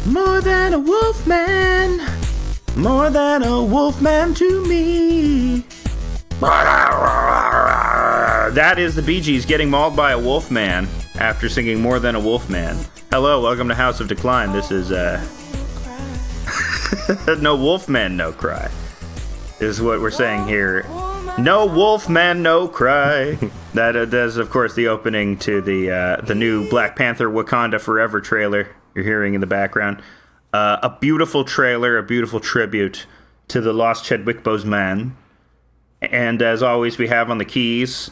More than a wolfman. More than a wolfman to me. That is the Bee Gees getting mauled by a wolfman after singing More Than a Wolfman. Hello, welcome to House of Decline. This is, no wolfman, no cry, is what we're saying here. No wolfman, no cry. That is, of course, the opening to the new Black Panther Wakanda Forever trailer you're hearing in the background. A beautiful trailer, a beautiful tribute to the lost Chadwick Boseman. And as always, we have on the keys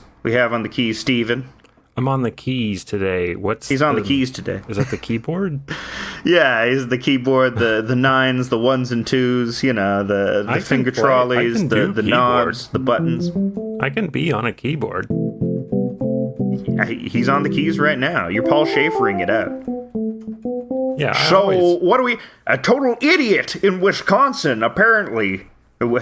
Steven. I'm on the keys today. He's on the keys today. Is that the keyboard? Yeah, he's the keyboard, the nines, the ones and twos, you know, the finger trolleys, the knobs, the buttons. I can be on a keyboard. He's on the keys right now. You're Paul Schaefering it out. Yeah. What are we? A total idiot in Wisconsin, apparently.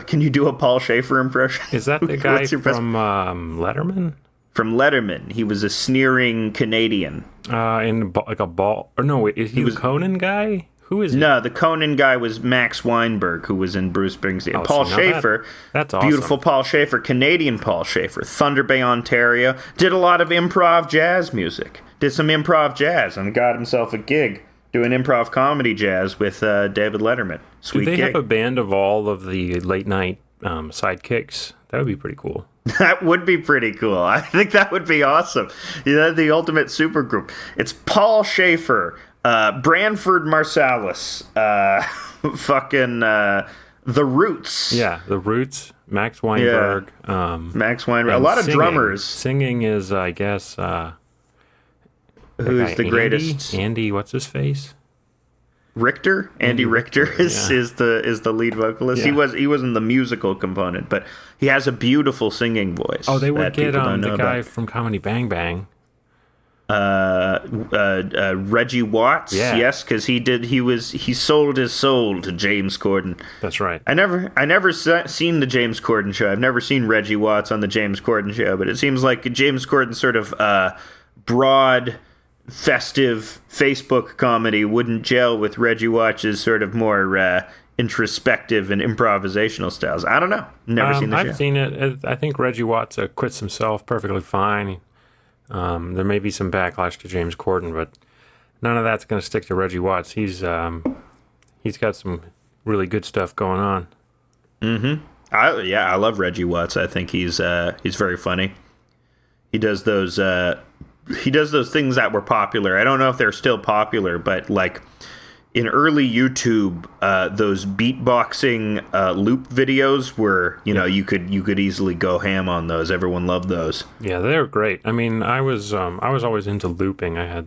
Can you do a Paul Schaefer impression? Is that the guy from Letterman? From Letterman. He was a sneering Canadian. In like a ball. Or no, wait, is he the Conan guy? Who is he? No, the Conan guy was Max Weinberg, who was in Bruce Springsteen. Oh, Paul Schaefer. That's awesome. Beautiful Paul Schaefer, Canadian Paul Schaefer, Thunder Bay, Ontario. Did a lot of improv jazz music. Did some improv jazz and got himself a gig doing improv comedy jazz with David Letterman. Sweet gig. Do they have gig. a band of all of the late night sidekicks? That would be pretty cool. That would be pretty cool. I think that would be awesome. The ultimate supergroup. It's Paul Schaefer, Branford Marsalis, fucking The Roots. Yeah, The Roots, Max Weinberg. Yeah. Max Weinberg. A lot of drummers. Singing is, I guess... Who's the greatest? Andy, what's his face? Richter? Andy Richter is the lead vocalist. Yeah. He wasn't the musical component, but he has a beautiful singing voice. Oh, they would get the guy from Comedy Bang Bang. Reggie Watts. Yeah. Yes, because he sold his soul to James Corden. That's right. I never seen the James Corden show. I've never seen Reggie Watts on the James Corden show, but it seems like James Corden's sort of broad, festive Facebook comedy wouldn't gel with Reggie Watts' sort of more introspective and improvisational styles. I don't know. Never seen the show. I've seen it. I think Reggie Watts quits himself perfectly fine. There may be some backlash to James Corden, but none of that's going to stick to Reggie Watts. He's got some really good stuff going on. Mm-hmm. I love Reggie Watts. I think he's very funny. He does those things that were popular. I don't know if they're still popular, but like in early YouTube, those beatboxing loop videos were, you could easily go ham on those. Everyone loved those. Yeah, they're great. I mean, I was always into looping. I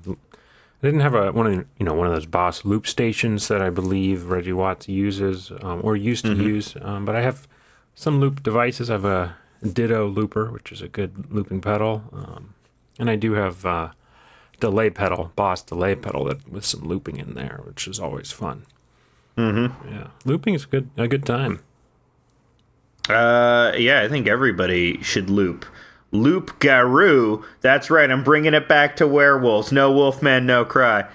didn't have one of those Boss loop stations that I believe Reggie Watts uses or used to use. But I have some loop devices. I have a Ditto looper, which is a good looping pedal. And I do have Boss delay pedal with some looping in there, which is always fun. Mm-hmm. Yeah, looping is a good time. Yeah, I think everybody should loop. Loop Garou. That's right. I'm bringing it back to werewolves. No wolfman, no cry.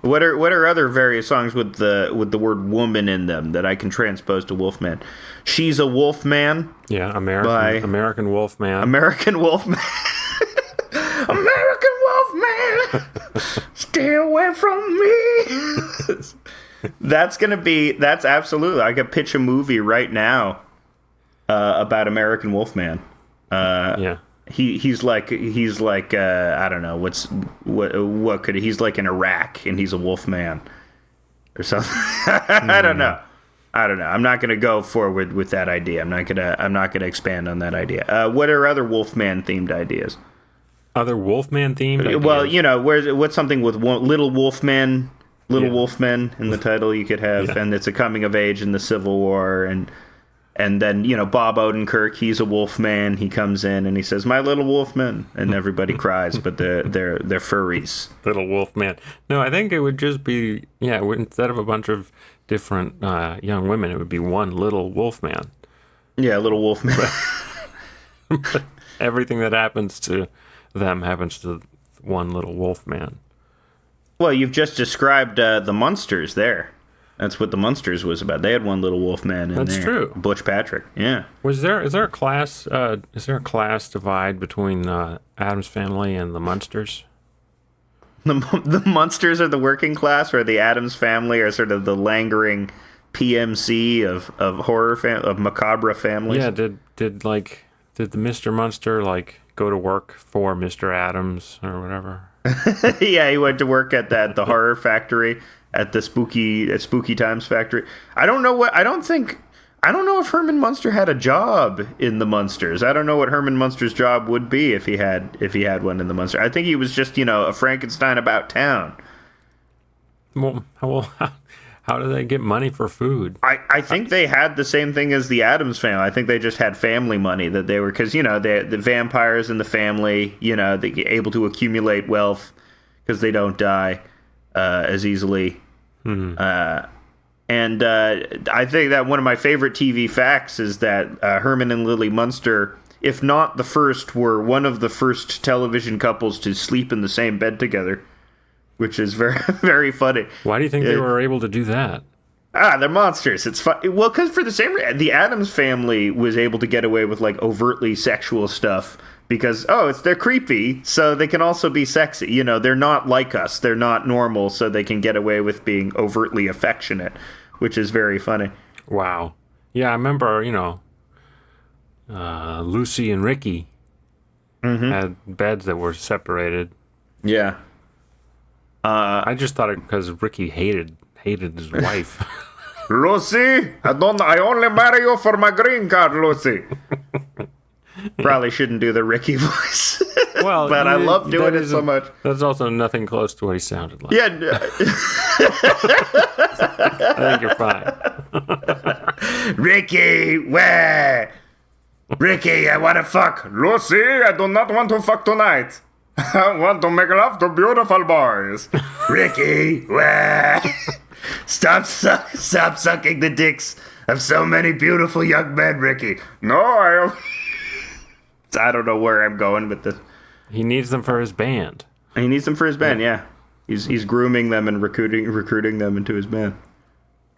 What are other various songs with the word woman in them that I can transpose to wolfman? She's a Wolfman. Yeah, American Wolfman. American Wolfman. American Wolfman. Stay away from me. That's absolutely. I could pitch a movie right now about American Wolfman. Yeah. He's like I don't know he's like in Iraq and he's a wolfman or something. I don't know. I'm not going to go forward with that idea. I'm not going to expand on that idea. What are other wolfman themed ideas? Other wolfman themed ideas? Well, what's something with little wolfmen wolfmen in the title you could have, and it's a coming of age in the Civil War, and then, Bob Odenkirk, he's a wolf man. He comes in and he says, "My little wolf man," and everybody cries, but they're furries. Little wolf man. No, I think it would just be, instead of a bunch of different young women, it would be one little wolf man. Yeah, little wolf man. Everything that happens to them happens to one little wolf man. Well, you've just described the Munsters there. That's what the Munsters was about. They had one little wolfman in there. That's true. Butch Patrick. Yeah. Is there a class divide between Addams Family and the Munsters? The Munsters are the working class, or the Addams Family are sort of the langering PMC of of macabre families. Yeah. Did the Mr. Munster go to work for Mr. Adams or whatever? Yeah, he went to work at the horror factory, at the spooky times factory. I don't know if Herman Munster had a job in the Munsters. I don't know what Herman Munster's job would be if he had one in the Munster. I think he was just, a Frankenstein about town. Well, how do they get money for food? I think they had the same thing as the Addams family. I think they just had family money that they were, because, the vampires in the family, they're able to accumulate wealth because they don't die as easily. Mm-hmm. And I think that one of my favorite TV facts is that Herman and Lily Munster, if not the first, were one of the first television couples to sleep in the same bed together, which is very, very funny. Why do you think they were able to do that? They're monsters. It's fun. Well, because for the same reason, the Addams Family was able to get away with overtly sexual stuff because they're creepy, so they can also be sexy. They're not like us. They're not normal, so they can get away with being overtly affectionate, which is very funny. Wow. Yeah, I remember. Lucy and Ricky had beds that were separated. Yeah. I just thought it because Ricky hated his wife. Lucy, I only marry you for my green card, Lucy. Probably shouldn't do the Ricky voice. Well, but I love doing it so much. That's also nothing close to what he sounded like. Yeah. I think you're fine. Ricky, where? Ricky, I want to fuck. Lucy, I do not want to fuck tonight. I want to make love to beautiful boys. Ricky, where? Stop sucking the dicks of so many beautiful young men, Ricky. No, I don't know where I'm going with this. He needs them for his band. Yeah. He's grooming them and recruiting them into his band.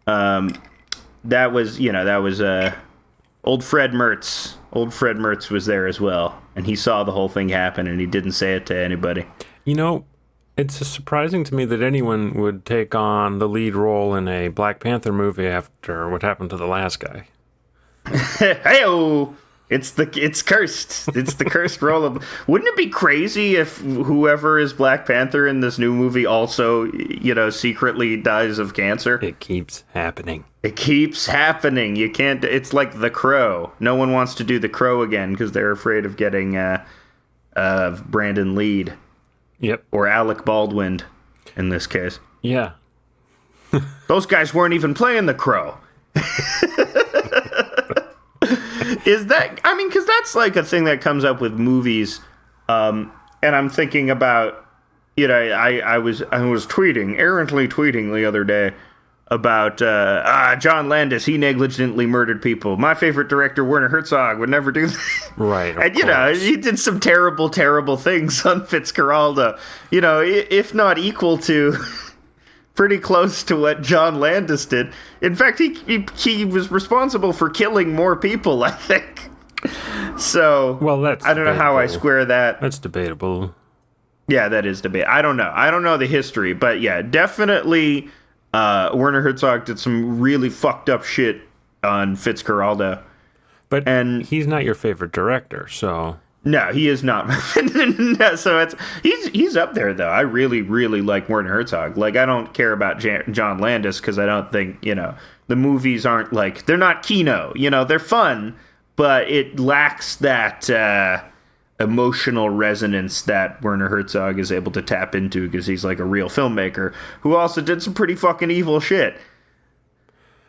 That was old Fred Mertz. Old Fred Mertz was there as well, and he saw the whole thing happen, and he didn't say it to anybody. It's surprising to me that anyone would take on the lead role in a Black Panther movie after what happened to the last guy. Hey-o! It's cursed. It's the cursed role of... Wouldn't it be crazy if whoever is Black Panther in this new movie also, secretly dies of cancer? It keeps happening. It keeps happening. You can't... It's like The Crow. No one wants to do The Crow again because they're afraid of getting Brandon Lead. Yep. Or Alec Baldwin, in this case. Yeah. Those guys weren't even playing The Crow. Is that... I mean, because that's a thing that comes up with movies. And I'm thinking about... I was errantly tweeting the other day about John Landis. He negligently murdered people. My favorite director, Werner Herzog, would never do that. Right. And he did some terrible, terrible things on Fitzcarraldo. If not equal to, pretty close to what John Landis did. In fact, he was responsible for killing more people, I think. So, that's I don't know how I square that. That's debatable. Yeah, that is debate. I don't know. I don't know the history, but yeah, definitely. Werner Herzog did some really fucked up shit on Fitzcarraldo. But he's not your favorite director, so... No, he is not. No, so he's up there, though. I really, really like Werner Herzog. I don't care about John Landis because I don't think, the movies aren't they're not Kino. They're fun, but it lacks that emotional resonance that Werner Herzog is able to tap into because he's a real filmmaker who also did some pretty fucking evil shit.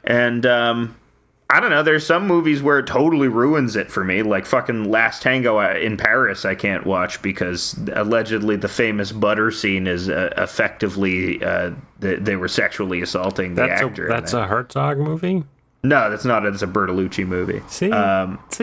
And I don't know, there's some movies where it totally ruins it for me, like fucking Last Tango in Paris I can't watch because allegedly the famous butter scene is effectively they were sexually assaulting the actor. That's a Herzog movie? No, that's not. It's a Bertolucci movie. See,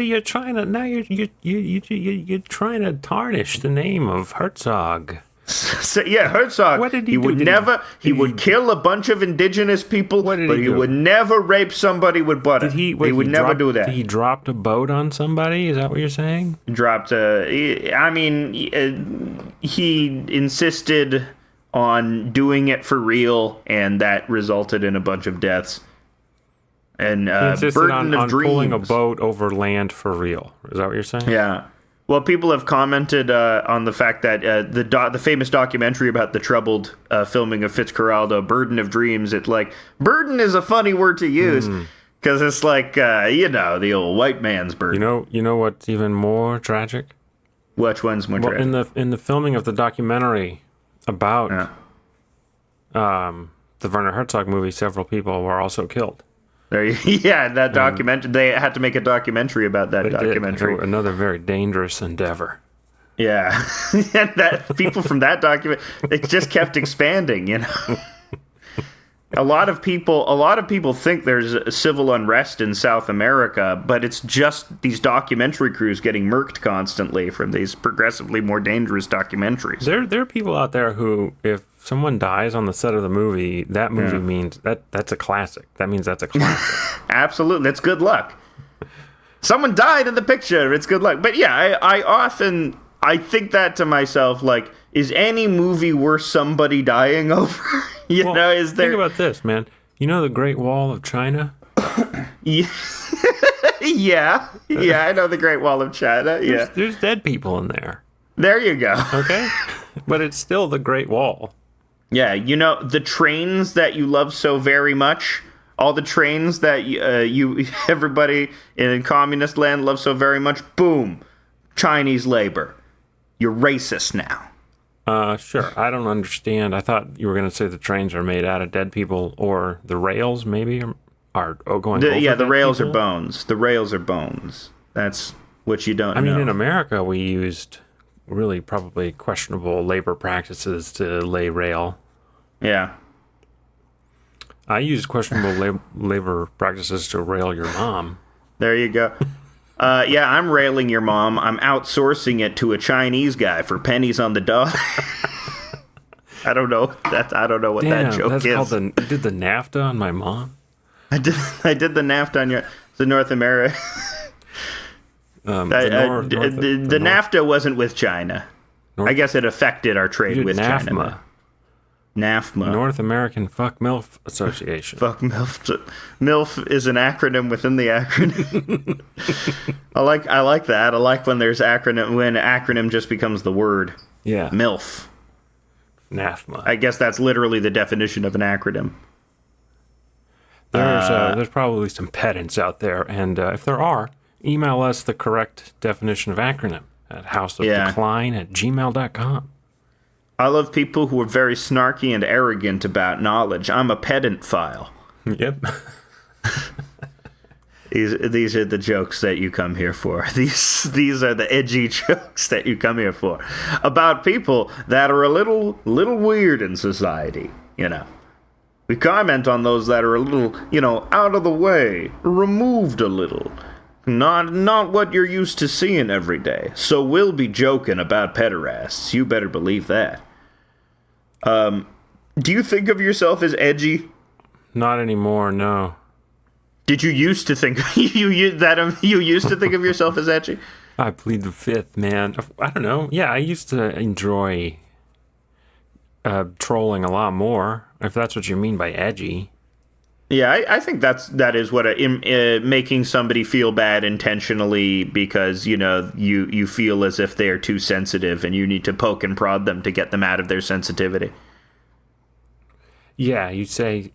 you're trying to you're trying to tarnish the name of Herzog. So, yeah, Herzog. What did he do? would never. He would kill a bunch of indigenous people, but he would never rape somebody with butter. He would never do that. He dropped a boat on somebody. Is that what you're saying? Dropped a. I mean, he insisted on doing it for real, and that resulted in a bunch of deaths. And He insisted burden of on dreams. pulling a boat over land for real. Is that what you're saying? Yeah. Well, people have commented on the fact that the famous documentary about the troubled filming of Fitzcarraldo, Burden of Dreams, it's like, burden is a funny word to use, because it's like, the old white man's burden. You know what's even more tragic? Which one's more tragic? In the filming of the documentary about the Werner Herzog movie, several people were also killed. That documentary. They had to make a documentary about that documentary. Another very dangerous endeavor. Yeah, and that people from that document, it just kept expanding. A lot of people think there's a civil unrest in South America, but it's just these documentary crews getting murked constantly from these progressively more dangerous documentaries. There are people out there who, if someone dies on the set of the movie, that movie means that's a classic. That means that's a classic. Absolutely, that's good luck. Someone died in the picture. It's good luck. But yeah, I think that to myself, like, is any movie worth somebody dying over? Is there? Think about this, man. You know the Great Wall of China? Yeah. I know the Great Wall of China. Yeah. There's dead people in there. There you go. Okay? But it's still the Great Wall. Yeah, the trains that you love so very much, all the trains that everybody in communist land loves so very much, boom, Chinese labor. You're racist now. Sure. I don't understand. I thought you were going to say the trains are made out of dead people, or the rails maybe are going over the rails people? are bones. The rails are bones. That's what you don't know. I mean, in America, we used really probably questionable labor practices to lay rail. Yeah. I used questionable labor practices to rail your mom. There you go. I'm railing your mom. I'm outsourcing it to a Chinese guy for pennies on the dollar. I don't know what that joke is. Called you did the NAFTA on my mom? I did the NAFTA on the North America. The NAFTA wasn't with China. I guess it affected our trade with China. NAFMA. North American Fuck MILF Association. Fuck MILF. MILF is an acronym within the acronym. I like that. I like when there's when acronym just becomes the word. Yeah. MILF. NAFMA. I guess that's literally the definition of an acronym. There's probably some pedants out there, and if there are, email us the correct definition of acronym at houseofdecline@gmail.com. I love people who are very snarky and arrogant about knowledge. I'm a pedant file. Yep. These are the jokes that you come here for. These are the edgy jokes that you come here for. About people that are a little weird in society, We comment on those that are a little, out of the way, removed a little. Not what you're used to seeing every day. So we'll be joking about pederasts. You better believe that. Do you think of yourself as edgy? Not anymore, no. Did you used to think you used to think of yourself as edgy? I plead the fifth, man. I don't know. Yeah, I used to enjoy trolling a lot more, if that's what you mean by edgy. Yeah, I think that is what making somebody feel bad intentionally because you feel as if they are too sensitive and you need to poke and prod them to get them out of their sensitivity. Yeah, you say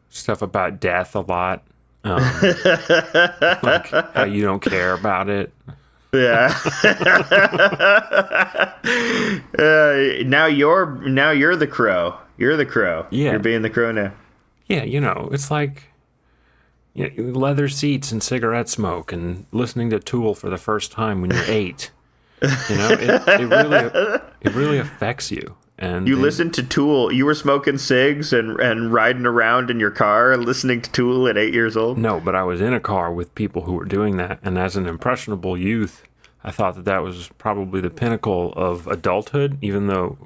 stuff about death a lot, like how you don't care about it. Yeah. Now you're the crow. You're the crow. Yeah. You're being the crow now. Yeah, it's like leather seats and cigarette smoke and listening to Tool for the first time when you're 8. It really affects you. And you listened to Tool. You were smoking cigs and riding around in your car and listening to Tool at 8 years old? No, but I was in a car with people who were doing that. And as an impressionable youth, I thought that was probably the pinnacle of adulthood, even though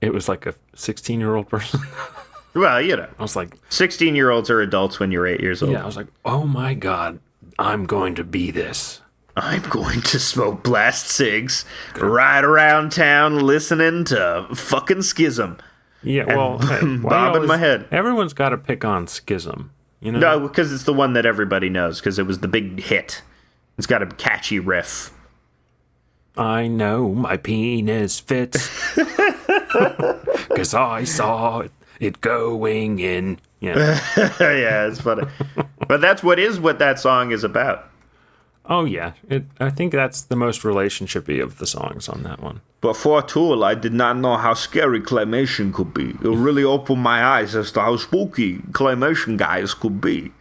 it was like a 16-year-old person. Well, I was like, 16-year-olds are adults when you're 8 years old. yeah, I was like, oh my God, I'm going to be this. I'm going to smoke blast cigs, ride around town listening to fucking Schism. Yeah, well, hey, bobbing my head. Everyone's got to pick on Schism, you know? No, because it's the one that everybody knows, because it was the big hit. It's got a catchy riff. I know my penis fits, because I saw it going in. Yeah. Yeah, it's funny. But that's what that song is about. Oh, yeah. I think that's the most relationshipy of the songs on that one. Before Tool, I did not know how scary claymation could be. It really opened my eyes as to how spooky claymation guys could be.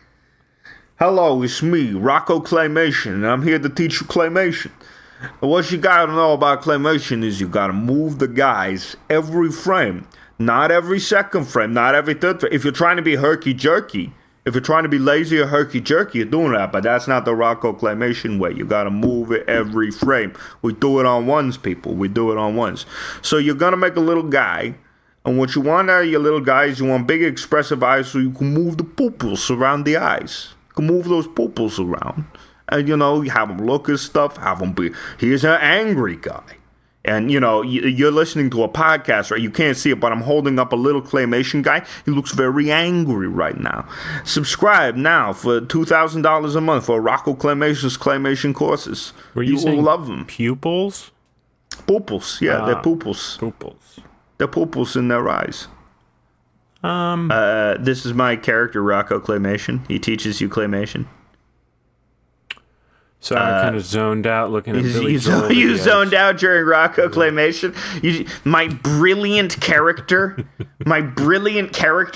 Hello, it's me, Rocco Claymation, and I'm here to teach you claymation. And what you gotta know about claymation is you gotta move the guys every frame. Not every second frame, not every third frame. If you're trying to be herky-jerky, if you're trying to be lazy or herky-jerky, you're doing that, but that's not the Rocco Claymation way. You gotta move it every frame. We do it on ones, people. We do it on ones. So you're gonna make a little guy, and what you want out of your little guy is you want big expressive eyes so you can move the pupils around the eyes. You can move those pupils around. And, you have them look at stuff, have them be, here's an angry guy. And, you're listening to a podcast, right? You can't see it, but I'm holding up a little claymation guy. He looks very angry right now. Subscribe now for $2,000 a month for Rocco Claymation's claymation courses. You will love them. Pupils? Pupils, yeah, they're pupils. Pupils. They're pupils in their eyes. This is my character, Rocco Claymation. He teaches you claymation. So I kind of zoned out looking at Billy Joel. You zoned out during Rocco Claymation. My brilliant character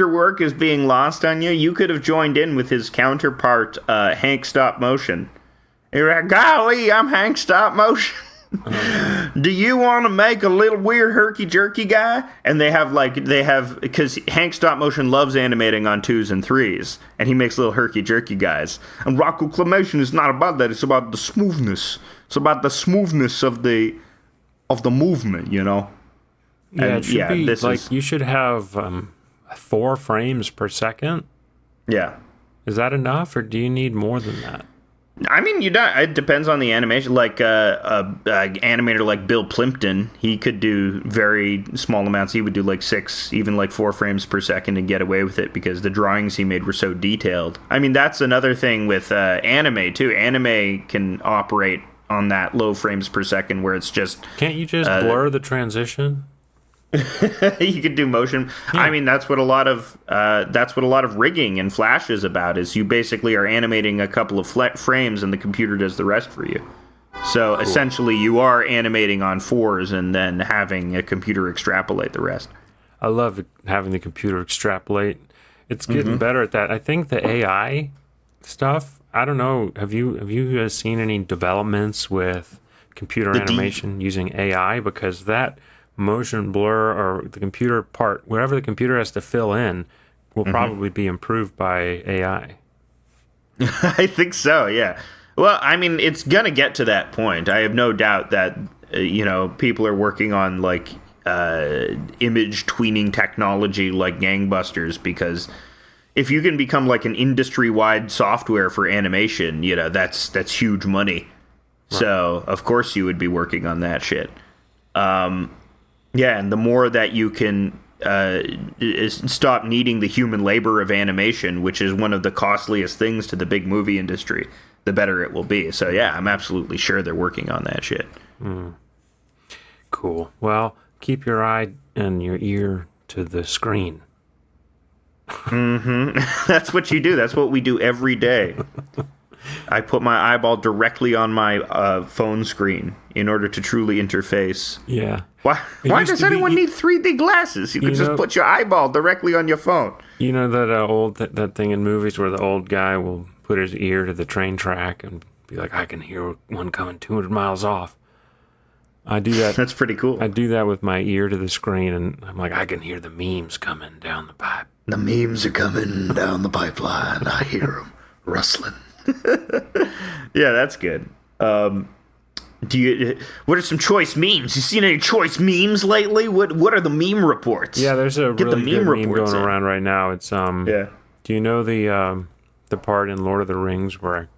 work is being lost on you. You could have joined in with his counterpart, Hank Stop Motion. You're like, golly, I'm Hank Stop Motion. Do you want to make a little weird herky-jerky guy? And they have, because Hank Stop Motion loves animating on 2s and 3s, and he makes little herky-jerky guys. And Rocco Claymation is not about that. It's about the smoothness. It's about the smoothness of the movement, Yeah, and it should be like you should have 4 frames per second. Yeah. Is that enough, or do you need more than that? I mean, you don't. It depends on the animation. Like a animator like Bill Plimpton, he could do very small amounts. He would do like 6, even like 4 frames per second and get away with it because the drawings he made were so detailed. I mean, that's another thing with anime too. Anime can operate on that low frames per second where it's just. Can't you just blur the transition? You could do motion. Yeah. I mean, that's what a lot of rigging and Flash is about. Is you basically are animating a couple of frames and the computer does the rest for you. So essentially, you are animating on 4s and then having a computer extrapolate the rest. I love having the computer extrapolate. It's getting better at that. I think the AI stuff. I don't know. Have you seen any developments with computer animation using AI? Because that motion blur or the computer part, wherever the computer has to fill in, will probably be improved by AI. I think so, yeah. Well, I mean, it's going to get to that point. I have no doubt that, people are working on, like, image tweening technology like gangbusters, because if you can become, like, an industry-wide software for animation, that's huge money. Right. So, of course you would be working on that shit. Yeah, and the more that you can stop needing the human labor of animation, which is one of the costliest things to the big movie industry, the better it will be. So, yeah, I'm absolutely sure they're working on that shit. Cool. Well, keep your eye and your ear to the screen. That's what you do. That's what we do every day. I put my eyeball directly on my phone screen in order to truly interface. Yeah. Why does anyone need 3D glasses? You could just put your eyeball directly on your phone. You know that that thing in movies where the old guy will put his ear to the train track and be like, I can hear one coming 200 miles off. I do that. That's pretty cool. I do that with my ear to the screen, and I'm like, I can hear the memes coming down the pipe. The memes are coming down the pipeline. I hear them rustling. Yeah, that's good. What are some choice memes? You seen any choice memes lately? What are the meme reports? Yeah, there's a Get really the good meme meme reports going in. around right now. It's Yeah. Do you know the part in Lord of the Rings where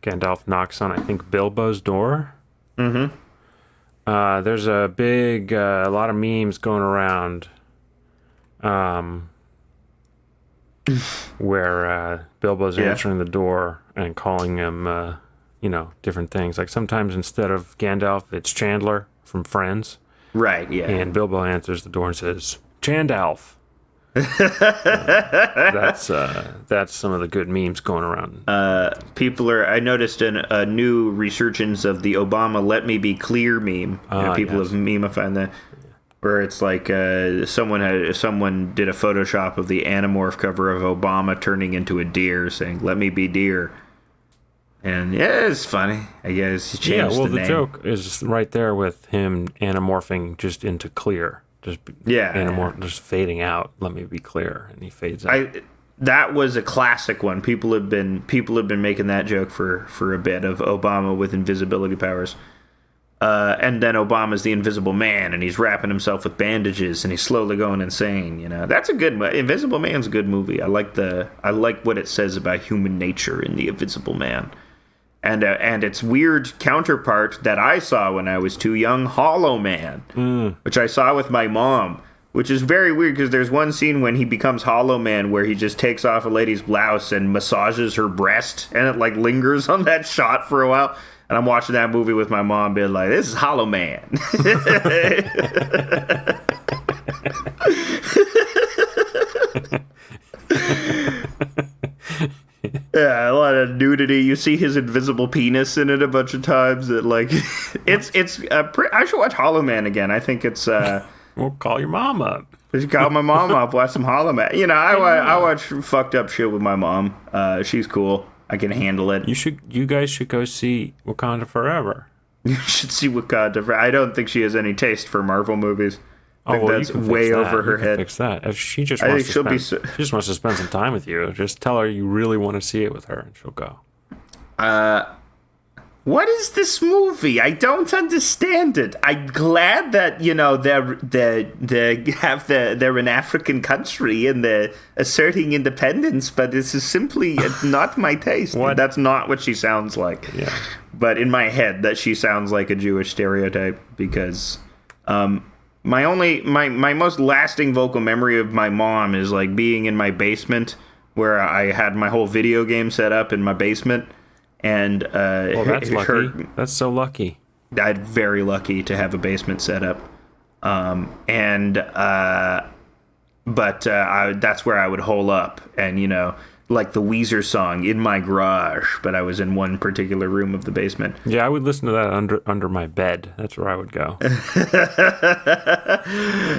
Gandalf knocks on, I think, Bilbo's door? Mm-hmm. There's a lot of memes going around, where Bilbo's answering the door and calling him, different things. Like sometimes instead of Gandalf, it's Chandler from Friends. Right, yeah. And Bilbo answers the door and says, Chandalf. That's some of the good memes going around. I noticed a new resurgence of the Obama "Let Me Be Clear" meme. People have memeified that, where it's like someone did a Photoshop of the Animorph cover of Obama turning into a deer, saying "Let me be deer," and yeah, it's funny. I guess he changed the name. The joke is right there with him anamorphing just into clear. Just just fading out. Let me be clear, and he fades out. That was a classic one. People have been making that joke for a bit, of Obama with invisibility powers, and then Obama's the Invisible Man, and he's wrapping himself with bandages, and he's slowly going insane. That's a good Invisible Man's a good movie. I like what it says about human nature in the Invisible Man. And its weird counterpart that I saw when I was too young, Hollow Man, which I saw with my mom, which is very weird because there's one scene when he becomes Hollow Man where he just takes off a lady's blouse and massages her breast, and it like lingers on that shot for a while. And I'm watching that movie with my mom, being like, "This is Hollow Man." Yeah, a lot of nudity. You see his invisible penis in it a bunch of times. I should watch Hollow Man again. I think it's. Well, call your mom up. I should call my mom up, watch some Hollow Man. I watch fucked up shit with my mom. She's cool. I can handle it. You guys should go see Wakanda Forever. You should see Wakanda Forever. I don't think she has any taste for Marvel movies. I think that's way over her head. Fix that. If she just wants to spend some time with you, just tell her you really want to see it with her, and she'll go. What is this movie? I don't understand it. I'm glad that they're an African country and they're asserting independence, but this is simply not my taste. What? That's not what she sounds like. Yeah. But in my head, that she sounds like a Jewish stereotype because. My most lasting vocal memory of my mom is like being in my basement where I had my whole video game set up in my basement, and that's lucky. That's so lucky. I'm very lucky to have a basement set up, that's where I would hole up, and like the Weezer song "In My Garage," but I was in one particular room of the basement. Yeah, I would listen to that under my bed. That's where I would go.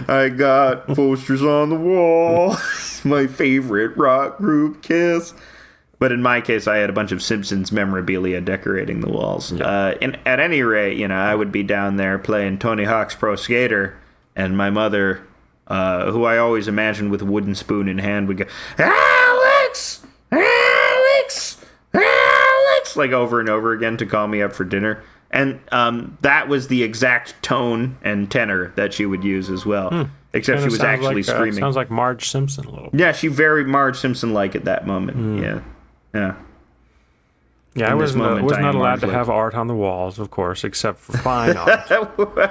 I got posters on the wall. My favorite rock group, Kiss. But in my case, I had a bunch of Simpsons memorabilia decorating the walls. Yeah. And at any rate, I would be down there playing Tony Hawk's Pro Skater, and my mother, who I always imagined with a wooden spoon in hand, would go, Alex! Like over and over again to call me up for dinner. And that was the exact tone and tenor that she would use as well. Except she was actually screaming. Sounds like Marge Simpson a little bit. Yeah, she very Marge Simpson-like at that moment. Yeah. Yeah, I was not allowed to have art on the walls, of course, except for fine art. I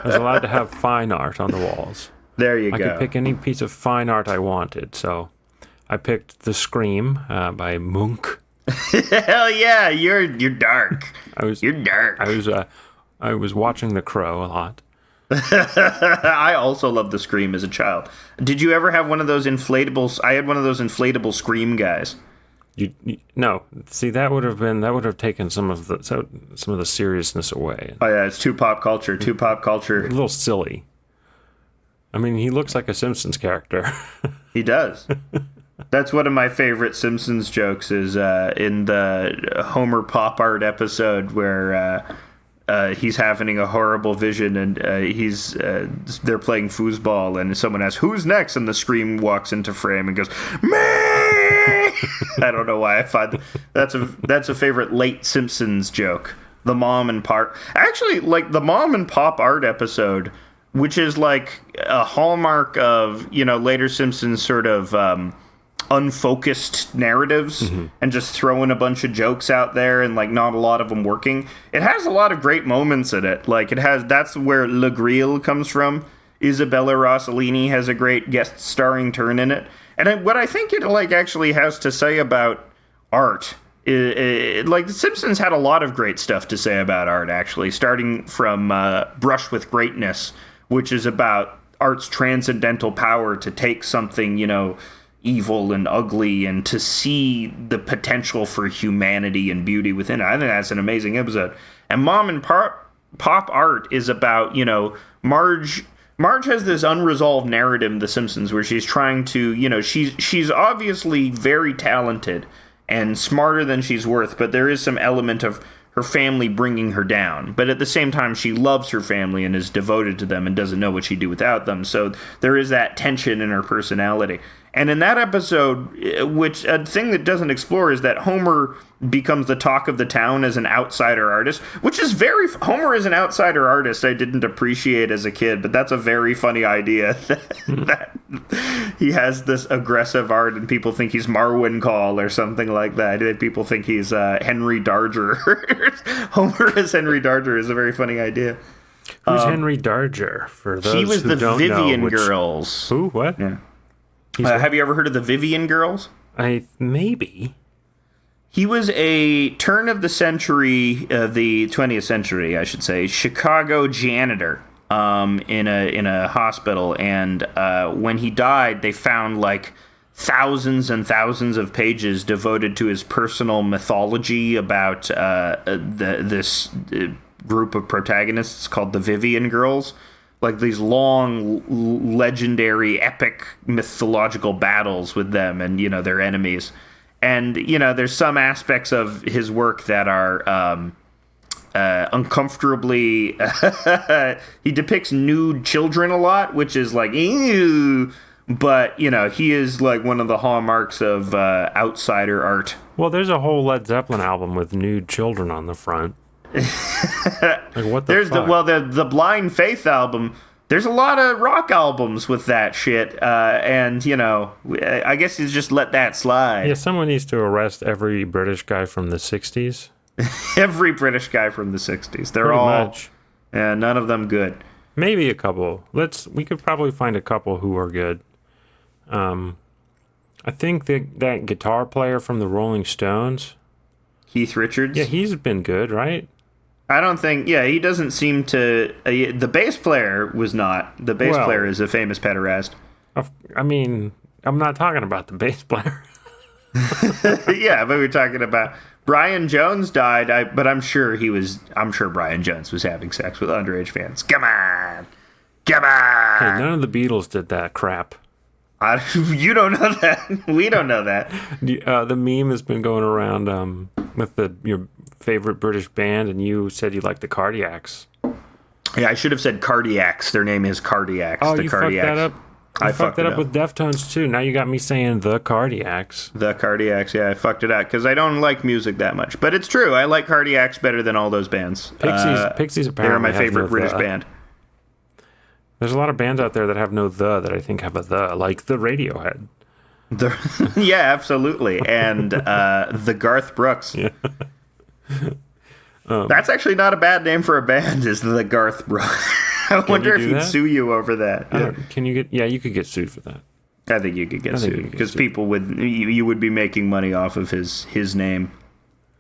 was allowed to have fine art on the walls. There you go. I could pick any piece of fine art I wanted, so I picked The Scream by Munch. Hell yeah, you're dark. You're dark. I was watching The Crow a lot. I also loved The Scream as a child. Did you ever have one of those inflatables? I had one of those inflatable Scream guys. No. See, that would have taken some of the seriousness away. Oh yeah, it's too pop culture. A little silly. I mean, he looks like a Simpsons character. He does. That's one of my favorite Simpsons jokes is in the Homer Pop Art episode where he's having a horrible vision and they're playing foosball and someone asks, "Who's next?" and the Scream walks into frame and goes, "Me!" I don't know why I find that's a favorite late Simpsons joke. the mom and pop. Actually, like the mom and pop art episode, which is like a hallmark of, later Simpsons sort of unfocused narratives and just throwing a bunch of jokes out there and like not a lot of them working. It has a lot of great moments in it. Like that's where Le Grille comes from. Isabella Rossellini has a great guest starring turn in it. And what I think it like actually has to say about art, like The Simpsons had a lot of great stuff to say about art, actually, starting from Brush with Greatness, which is about art's transcendental power to take something, evil and ugly and to see the potential for humanity and beauty within it. I think that's an amazing episode. And Mom and Pop art is about, Marge has this unresolved narrative in The Simpsons where she's trying to, she's obviously very talented and smarter than she's worth, but there is some element of her family bringing her down. But at the same time, she loves her family and is devoted to them and doesn't know what she'd do without them. So there is that tension in her personality. And in that episode, which a thing that doesn't explore is that Homer becomes the talk of the town as an outsider artist, which is Homer is an outsider artist I didn't appreciate as a kid, but that's a very funny idea that he has this aggressive art and people think he's Marwin Call or something like that. People think he's Henry Darger. Homer as Henry Darger is a very funny idea. Who's Henry Darger? For those he was who the don't Vivian know, Girls. Who? What? Yeah. Have you ever heard of the Vivian Girls? Maybe. He was a turn of the 20th century, I should say, Chicago janitor in a hospital. And when he died, they found like thousands and thousands of pages devoted to his personal mythology about this group of protagonists called the Vivian Girls. Like these long, legendary, epic, mythological battles with them and, their enemies. And, there's some aspects of his work that are uncomfortably... he depicts nude children a lot, which is like, ew. But, he is like one of the hallmarks of outsider art. Well, there's a whole Led Zeppelin album with nude children on the front. Like, what the fuck? The Blind Faith album, there's a lot of rock albums with that shit, and, I guess you just let that slide. Yeah, someone needs to arrest every British guy from the 60s. Every British guy from the 60s. They're pretty all... much. None of them good. Maybe a couple. We could probably find a couple who are good. I think that guitar player from the Rolling Stones... Keith Richards? Yeah, he's been good, right? I don't think... Yeah, he doesn't seem to... the bass player was not. The bass player is a famous pederast. I mean, I'm not talking about the bass player. Yeah, but we're talking about... Brian Jones died, but I'm sure Brian Jones was having sex with underage fans. Come on! Hey, none of the Beatles did that crap. You don't know that. We don't know that. The meme has been going around with your favorite British band, and you said you liked the Cardiacs. Yeah, I should have said Cardiacs. Their name is Cardiacs. Oh, the you Cardiacs. fucked that up? I fucked it up with Deftones, too. Now you got me saying the Cardiacs. The Cardiacs, yeah, I fucked it up, because I don't like music that much. But it's true, I like Cardiacs better than all those bands. Pixies apparently they're my favorite no British band. There's a lot of bands out there that have no the that I think have a the, like the Radiohead. Yeah, absolutely. And the Garth Brooks. Yeah. That's actually not a bad name for a band, is the Garth Brooks. I wonder if he'd sue you over that. You could get sued for that. I think you could get sued because people you would be making money off of his name.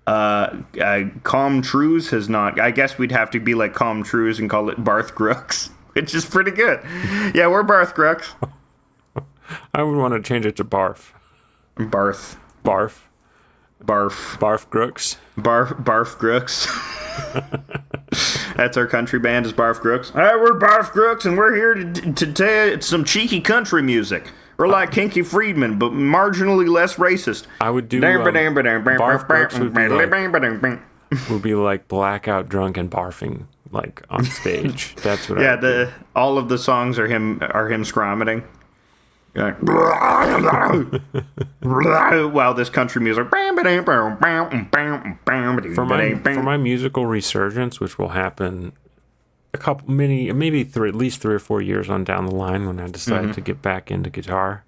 Calm Trues has not. I guess we'd have to be like Calm Trues and call it Barth Grooks, which is pretty good. Yeah, we're Barth Grooks. I would want to change it to Barf. Barf Grooks. Barf Grooks. That's our country band, is Barf Grooks. Hey, we're Barf Grooks, and we're here to tell you some cheeky country music. We're like Kinky Friedman, but marginally less racist. I would do Barf Grooks would be like blackout drunk and barfing like on stage. That's what. Yeah, all of the songs are him scromiting. You're like, while this country music. For my musical resurgence, which will happen at least 3 or 4 years on down the line when I decide to get back into guitar.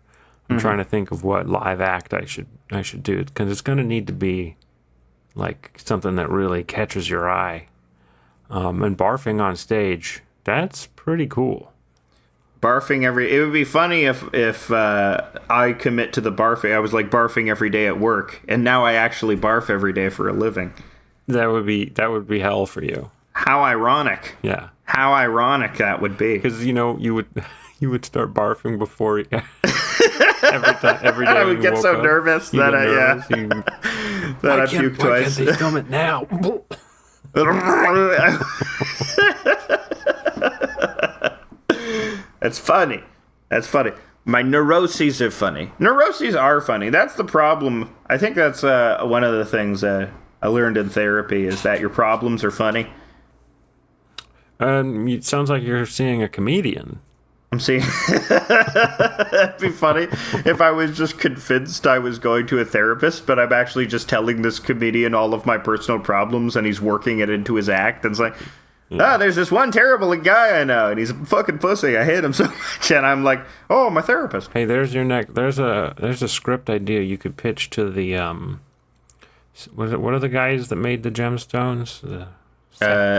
I'm trying to think of what live act I should do, because it's going to need to be like something that really catches your eye. And barfing on stage, that's pretty cool. It would be funny if I commit to the barfing. I was like barfing every day at work, and now I actually barf every day for a living. That would be hell for you. How ironic. Yeah. How ironic that would be. Because you would start barfing before every day. I would get so nervous that I puke twice. Why can't they film it now? That's funny. My neuroses are funny. Neuroses are funny. That's the problem. I think that's one of the things I learned in therapy is that your problems are funny. It sounds like you're seeing a comedian. I'm seeing. It'd be funny if I was just convinced I was going to a therapist, but I'm actually just telling this comedian all of my personal problems, and he's working it into his act. And it's like, there's this one terrible guy I know, and he's a fucking pussy. I hate him so much, and I'm like, oh, my therapist. Hey, there's your neck. There's a script idea you could pitch to the what are the guys that made the gemstones?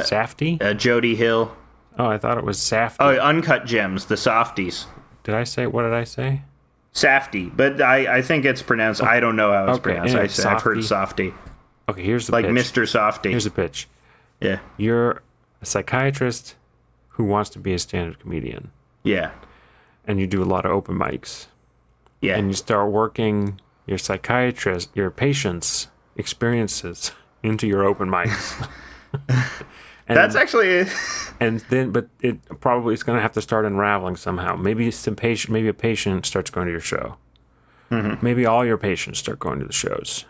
Safety? Jody Hill. Oh, I thought it was Safety. Oh, Uncut Gems, the softies. What did I say? Safety, but I think it's pronounced. I don't know how it's pronounced. I've heard softy. Okay, here's the like pitch. Mr. Softy. Here's the pitch. Yeah. You're a psychiatrist who wants to be a stand-up comedian. Yeah. And you do a lot of open mics. Yeah. And you start working your patient's experiences into your open mics. That's actually. And then, but it probably is going to have to start unraveling somehow. Maybe a patient starts going to your show. Mm-hmm. Maybe all your patients start going to the shows.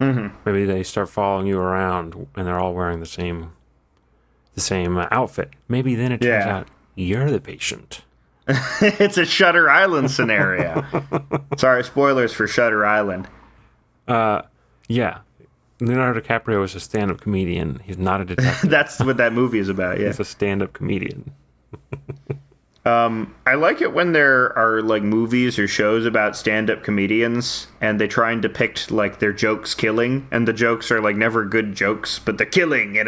Mm-hmm. Maybe they start following you around, and they're all wearing the same outfit. Maybe then it turns out you're the patient. It's a Shutter Island scenario. Sorry, spoilers for Shutter Island. Yeah. Leonardo DiCaprio is a stand-up comedian. He's not a detective. That's what that movie is about, yeah. He's a stand-up comedian. I like it when there are like movies or shows about stand-up comedians and they try and depict like their jokes killing, and the jokes are like never good jokes, but they're killing, and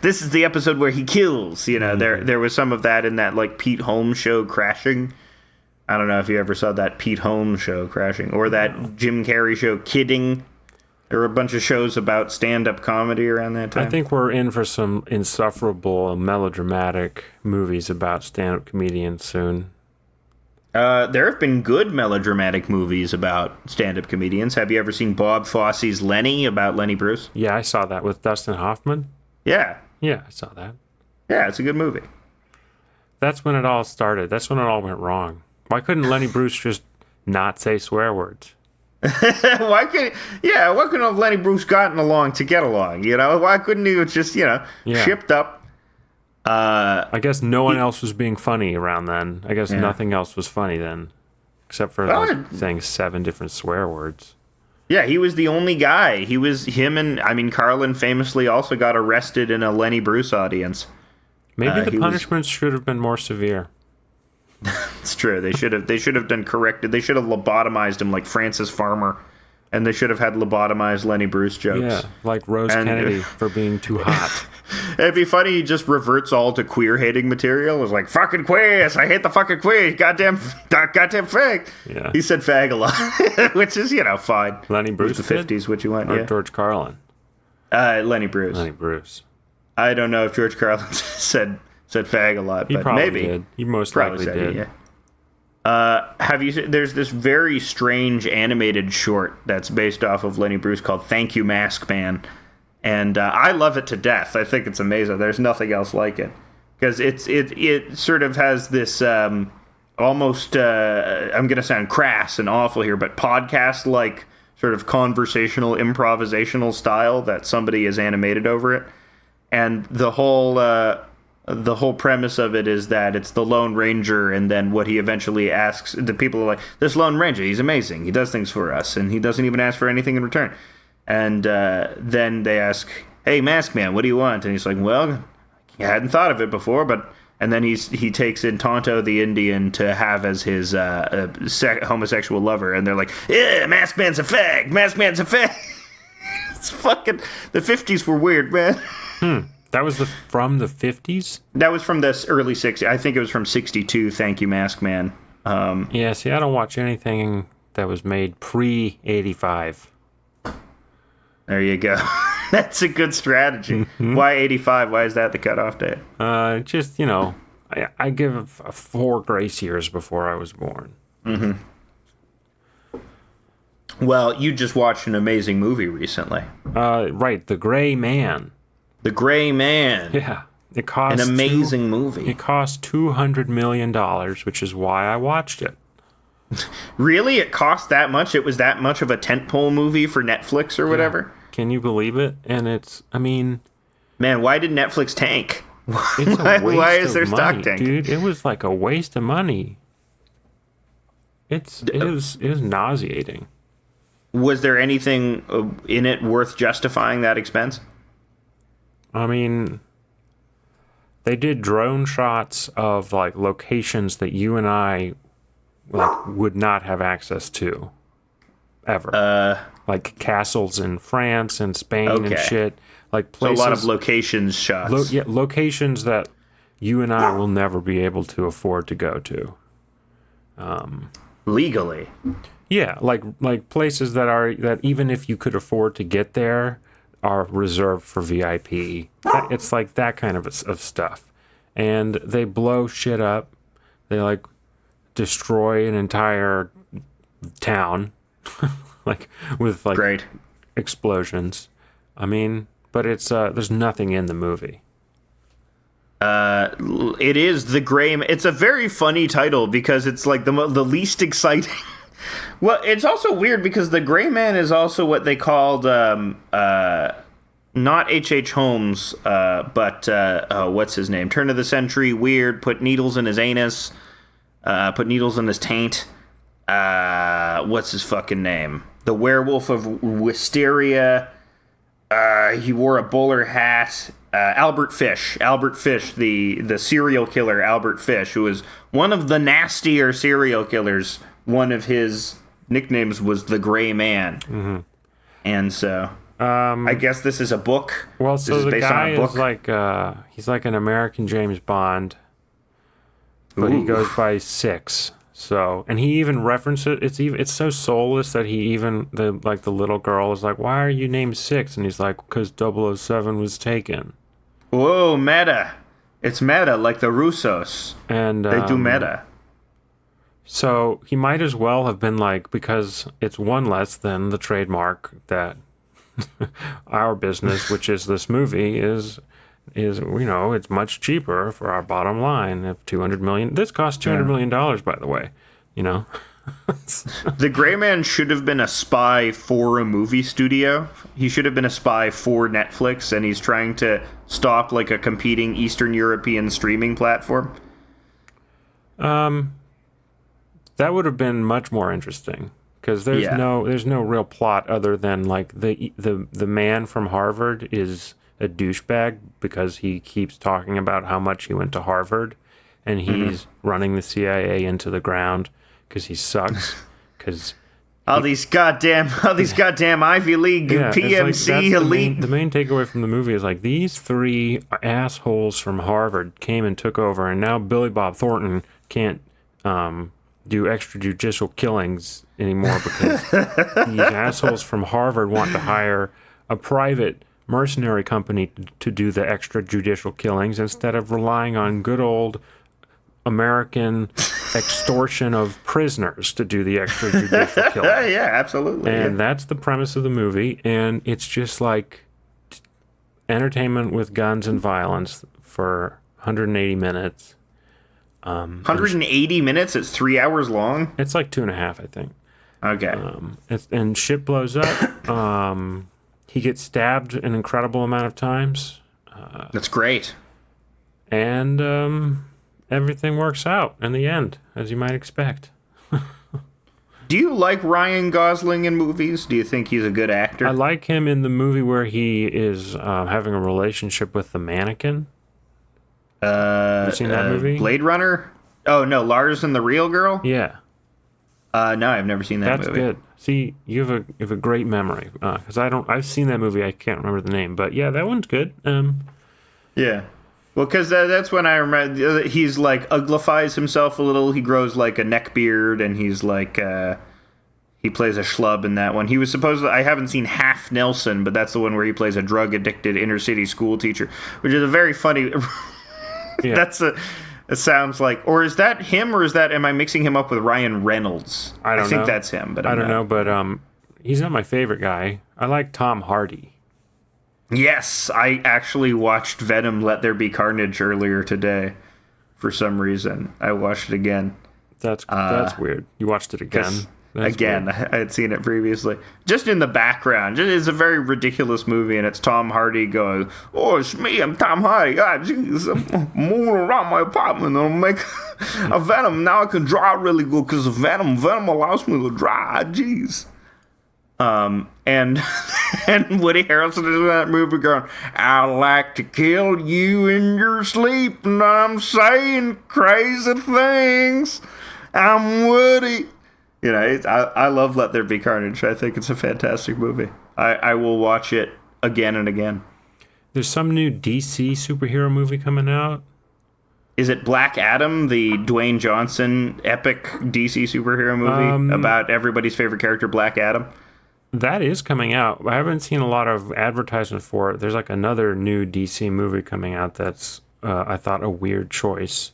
this is the episode where he kills, you know. Mm-hmm. There was some of that in that like Pete Holmes show, Crashing. I don't know if you ever saw that Pete Holmes show, Crashing, or that Jim Carrey show, Kidding. There were a bunch of shows about stand-up comedy around that time. I think we're in for some insufferable melodramatic movies about stand-up comedians soon. There have been good melodramatic movies about stand-up comedians. Have you ever seen Bob Fosse's Lenny, about Lenny Bruce? Yeah, I saw that with Dustin Hoffman. Yeah. Yeah, I saw that. Yeah, it's a good movie. That's when it all started. That's when it all went wrong. Why couldn't Lenny Bruce just not say swear words? Why couldn't have Lenny Bruce gotten along to get along? You know, why couldn't he have just shipped up? I guess no one else was being funny around then. I guess nothing else was funny then, except for saying 7 different swear words. Yeah, he was the only guy. Carlin famously also got arrested in a Lenny Bruce audience. Maybe the punishments should have been more severe. It's true. They should have done corrected. They should have lobotomized him like Francis Farmer, and they should have had lobotomized Lenny Bruce jokes. Yeah, like Rose Kennedy for being too hot. It'd be funny. He just reverts all to queer hating material. It's like fucking queers. I hate the fucking queers. Goddamn fag. Yeah. He said fag a lot, which is fine. Lenny Bruce, the 50s. What you want? Or yeah. George Carlin. Lenny Bruce. Lenny Bruce. I don't know if George Carlin said fag a lot, he but probably maybe did. He most likely did. Yeah. Have you seen, there's this very strange animated short that's based off of Lenny Bruce called Thank You Mask Man, and I love it to death. I think it's amazing. There's nothing else like it, because it sort of has this almost I'm gonna sound crass and awful here, but podcast like sort of conversational improvisational style that somebody has animated over it, and the whole the whole premise of it is that it's the Lone Ranger, and then what he eventually asks, the people are like, this Lone Ranger, he's amazing. He does things for us, and he doesn't even ask for anything in return. And then they ask, hey, Mask Man, what do you want? And he's like, well, I hadn't thought of it before, but... And then he takes in Tonto the Indian to have as his homosexual lover, and they're like, yeah, Mask Man's a fag, Mask Man's a fag. It's fucking... The 50s were weird, man. That was from the 50s? That was from the early 60s. I think it was from 62, Thank You, Mask Man. Yeah, see, I don't watch anything that was made pre-85. There you go. That's a good strategy. Mm-hmm. Why 85? Why is that the cutoff date? Just, I give 4 grace years before I was born. Mm-hmm. Well, you just watched an amazing movie recently. Right, The Gray Man. The Gray Man. Yeah. It cost an amazing movie. It cost $200 million, which is why I watched it. Really? It cost that much? It was that much of a tentpole movie for Netflix or whatever? Yeah. Can you believe it? And man, why did Netflix tank? It's a waste why is their of stock money, tank? dude. It was like a waste of money. It was nauseating. Was there anything in it worth justifying that expense? I mean, they did drone shots of like locations that you and I would not have access to ever. Like castles in France and Spain and shit. Like places, so a lot of locations shots. Locations that you and I will never be able to afford to go to. Legally. Yeah, like places that even if you could afford to get there are reserved for VIP. It's like that kind of stuff. And they blow shit up. They like destroy an entire town with Great. explosions. I mean, but it's there's nothing in the movie. It is The Gray Man. It's a very funny title because it's like the least exciting. Well, it's also weird because The Gray Man is also what they called not H.H. Holmes, but what's his name? Turn of the century, weird, put needles in his anus, put needles in his taint. What's his fucking name? The Werewolf of Wisteria. He wore a bowler hat. Albert Fish, the serial killer Albert Fish, who was one of the nastier serial killers. One of his nicknames was the Gray Man. Mm-hmm. And so I guess this is a book. Well, so the guy is like he's like an American James Bond, but he goes by 6. So, and he even references it's so soulless that he even the little girl is like, "Why are you named 6?" And he's like, "'Cause 007 was taken." Whoa, meta! It's meta, like the Russos. And they do meta. So he might as well have been like, because it's one less than the trademark that our business, which is this movie, is it's much cheaper for our bottom line of $200 million. This cost $200 million, by the way. The Gray Man should have been a spy for a movie studio. He should have been a spy for Netflix, and he's trying to stop like a competing Eastern European streaming platform. That would have been much more interesting because there's no real plot other than like the man from Harvard is a douchebag because he keeps talking about how much he went to Harvard, and he's running the CIA into the ground because he sucks. Because all these goddamn Ivy League PMC elite. The main takeaway from the movie is like these 3 assholes from Harvard came and took over, and now Billy Bob Thornton can't do extrajudicial killings anymore because these assholes from Harvard want to hire a private mercenary company to do the extrajudicial killings instead of relying on good old American extortion of prisoners to do the extrajudicial killings. Yeah, absolutely. And that's the premise of the movie, and it's just like entertainment with guns and violence for 180 minutes. 180 minutes? It's 3 hours long? It's like 2.5, I think. Okay. And shit blows up. He gets stabbed an incredible amount of times. That's great. And everything works out in the end, as you might expect. Do you like Ryan Gosling in movies? Do you think he's a good actor? I like him in the movie where he is having a relationship with the mannequin. Have you seen that movie? Blade Runner? Oh, no, Lars and the Real Girl? Yeah. No, I've never seen that movie. That's good. See, you have a great memory. Because I've seen that movie, I can't remember the name. But yeah, that one's good. Yeah. Well, because that's when I remember he's like uglifies himself a little. He grows like a neck beard, and he's like he plays a schlub in that one. He was supposed to, I haven't seen Half Nelson, but that's the one where he plays a drug addicted inner city school teacher, which is a very funny. Yeah. It sounds like, or is that him, or am I mixing him up with Ryan Reynolds? I don't know. I think that's him, but I don't know. But he's not my favorite guy. I like Tom Hardy. Yes, I actually watched Venom: Let There Be Carnage earlier today. For some reason, I watched it again. That's weird. You watched it again? Again, I had seen it previously. Just in the background. It's a very ridiculous movie, and it's Tom Hardy going, "Oh, it's me, I'm Tom Hardy. Ah, jeez, I'm moving around my apartment, and I'll make a Venom. Now I can draw really good because of Venom. Venom allows me to draw. Jeez." And Woody Harrelson is in that movie going, "I like to kill you in your sleep, and I'm saying crazy things. I'm Woody." You know, I love Let There Be Carnage. I think it's a fantastic movie. I will watch it again and again. There's some new DC superhero movie coming out. Is it Black Adam, the Dwayne Johnson epic DC superhero movie about everybody's favorite character, Black Adam? That is coming out. I haven't seen a lot of advertisement for it. There's like another new DC movie coming out that's, I thought, a weird choice.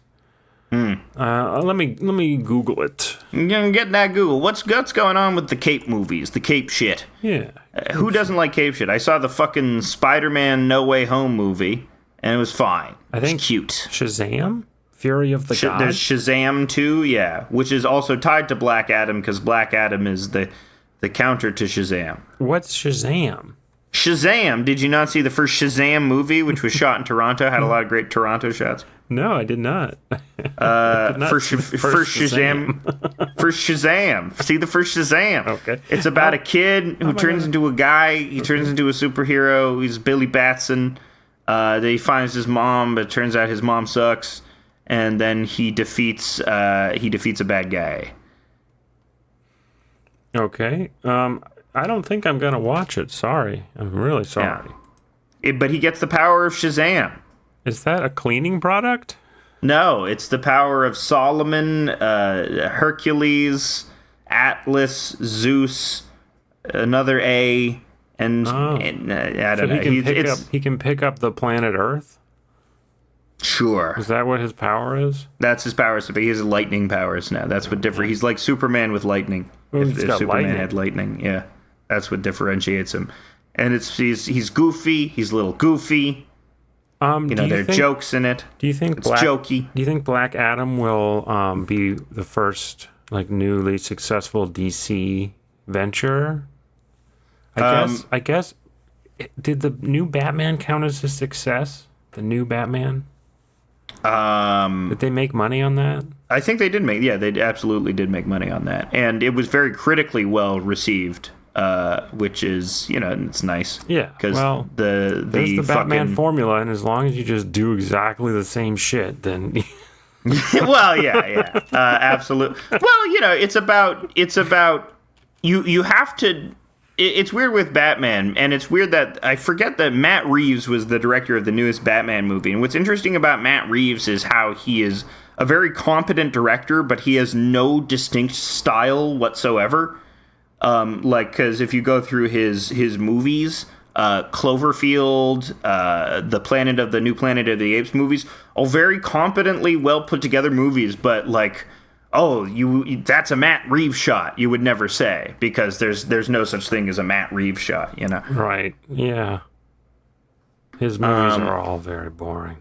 Let me Google it. Get that Google. What's going on with the cape movies, the cape shit? Yeah. Who doesn't like cape shit? I saw the fucking Spider-Man No Way Home movie, and it was fine. I think it's cute. Shazam? Fury of the Gods? There's Shazam 2, yeah, which is also tied to Black Adam, because Black Adam is the counter to Shazam. What's Shazam? Shazam! Did you not see the first Shazam movie, which was shot in Toronto? Had a lot of great Toronto shots. No, I did not. First Shazam. First Shazam. See the first Shazam. Okay. It's about a kid who turns into a guy. He turns into a superhero. He's Billy Batson. Then he finds his mom, but it turns out his mom sucks. And then he defeats a bad guy. Okay. I don't think I'm gonna watch it. Sorry. I'm really sorry. Yeah. But he gets the power of Shazam. Is that a cleaning product? No, it's the power of Solomon, Hercules, Atlas, Zeus, another A, and I don't know. He can pick up the planet Earth? Sure. Is that what his power is? That's his powers. But he has lightning powers now. That's what differentiates. He's like Superman with lightning. If Superman lightning. had lightning, yeah, that's what differentiates him. And he's goofy. He's a little goofy. There are jokes in it. Do you think it's jokey? Do you think Black Adam will be the first like newly successful DC venture? I guess. Did the new Batman count as a success? The new Batman. Did they make money on that? I think they did make. Yeah, they absolutely did make money on that, and it was very critically well received. Which is, it's nice. Yeah, because there's the Batman formula, and as long as you just do exactly the same shit, then. Well, yeah, absolutely. Well, it's about you have to. It's weird with Batman, and it's weird that I forget that Matt Reeves was the director of the newest Batman movie. And what's interesting about Matt Reeves is how he is a very competent director, but he has no distinct style whatsoever. Because if you go through his movies, Cloverfield, the new Planet of the Apes movies, all very competently well put together movies, but that's a Matt Reeves shot, you would never say, because there's no such thing as a Matt Reeves shot, Right. Yeah. His movies are all very boring.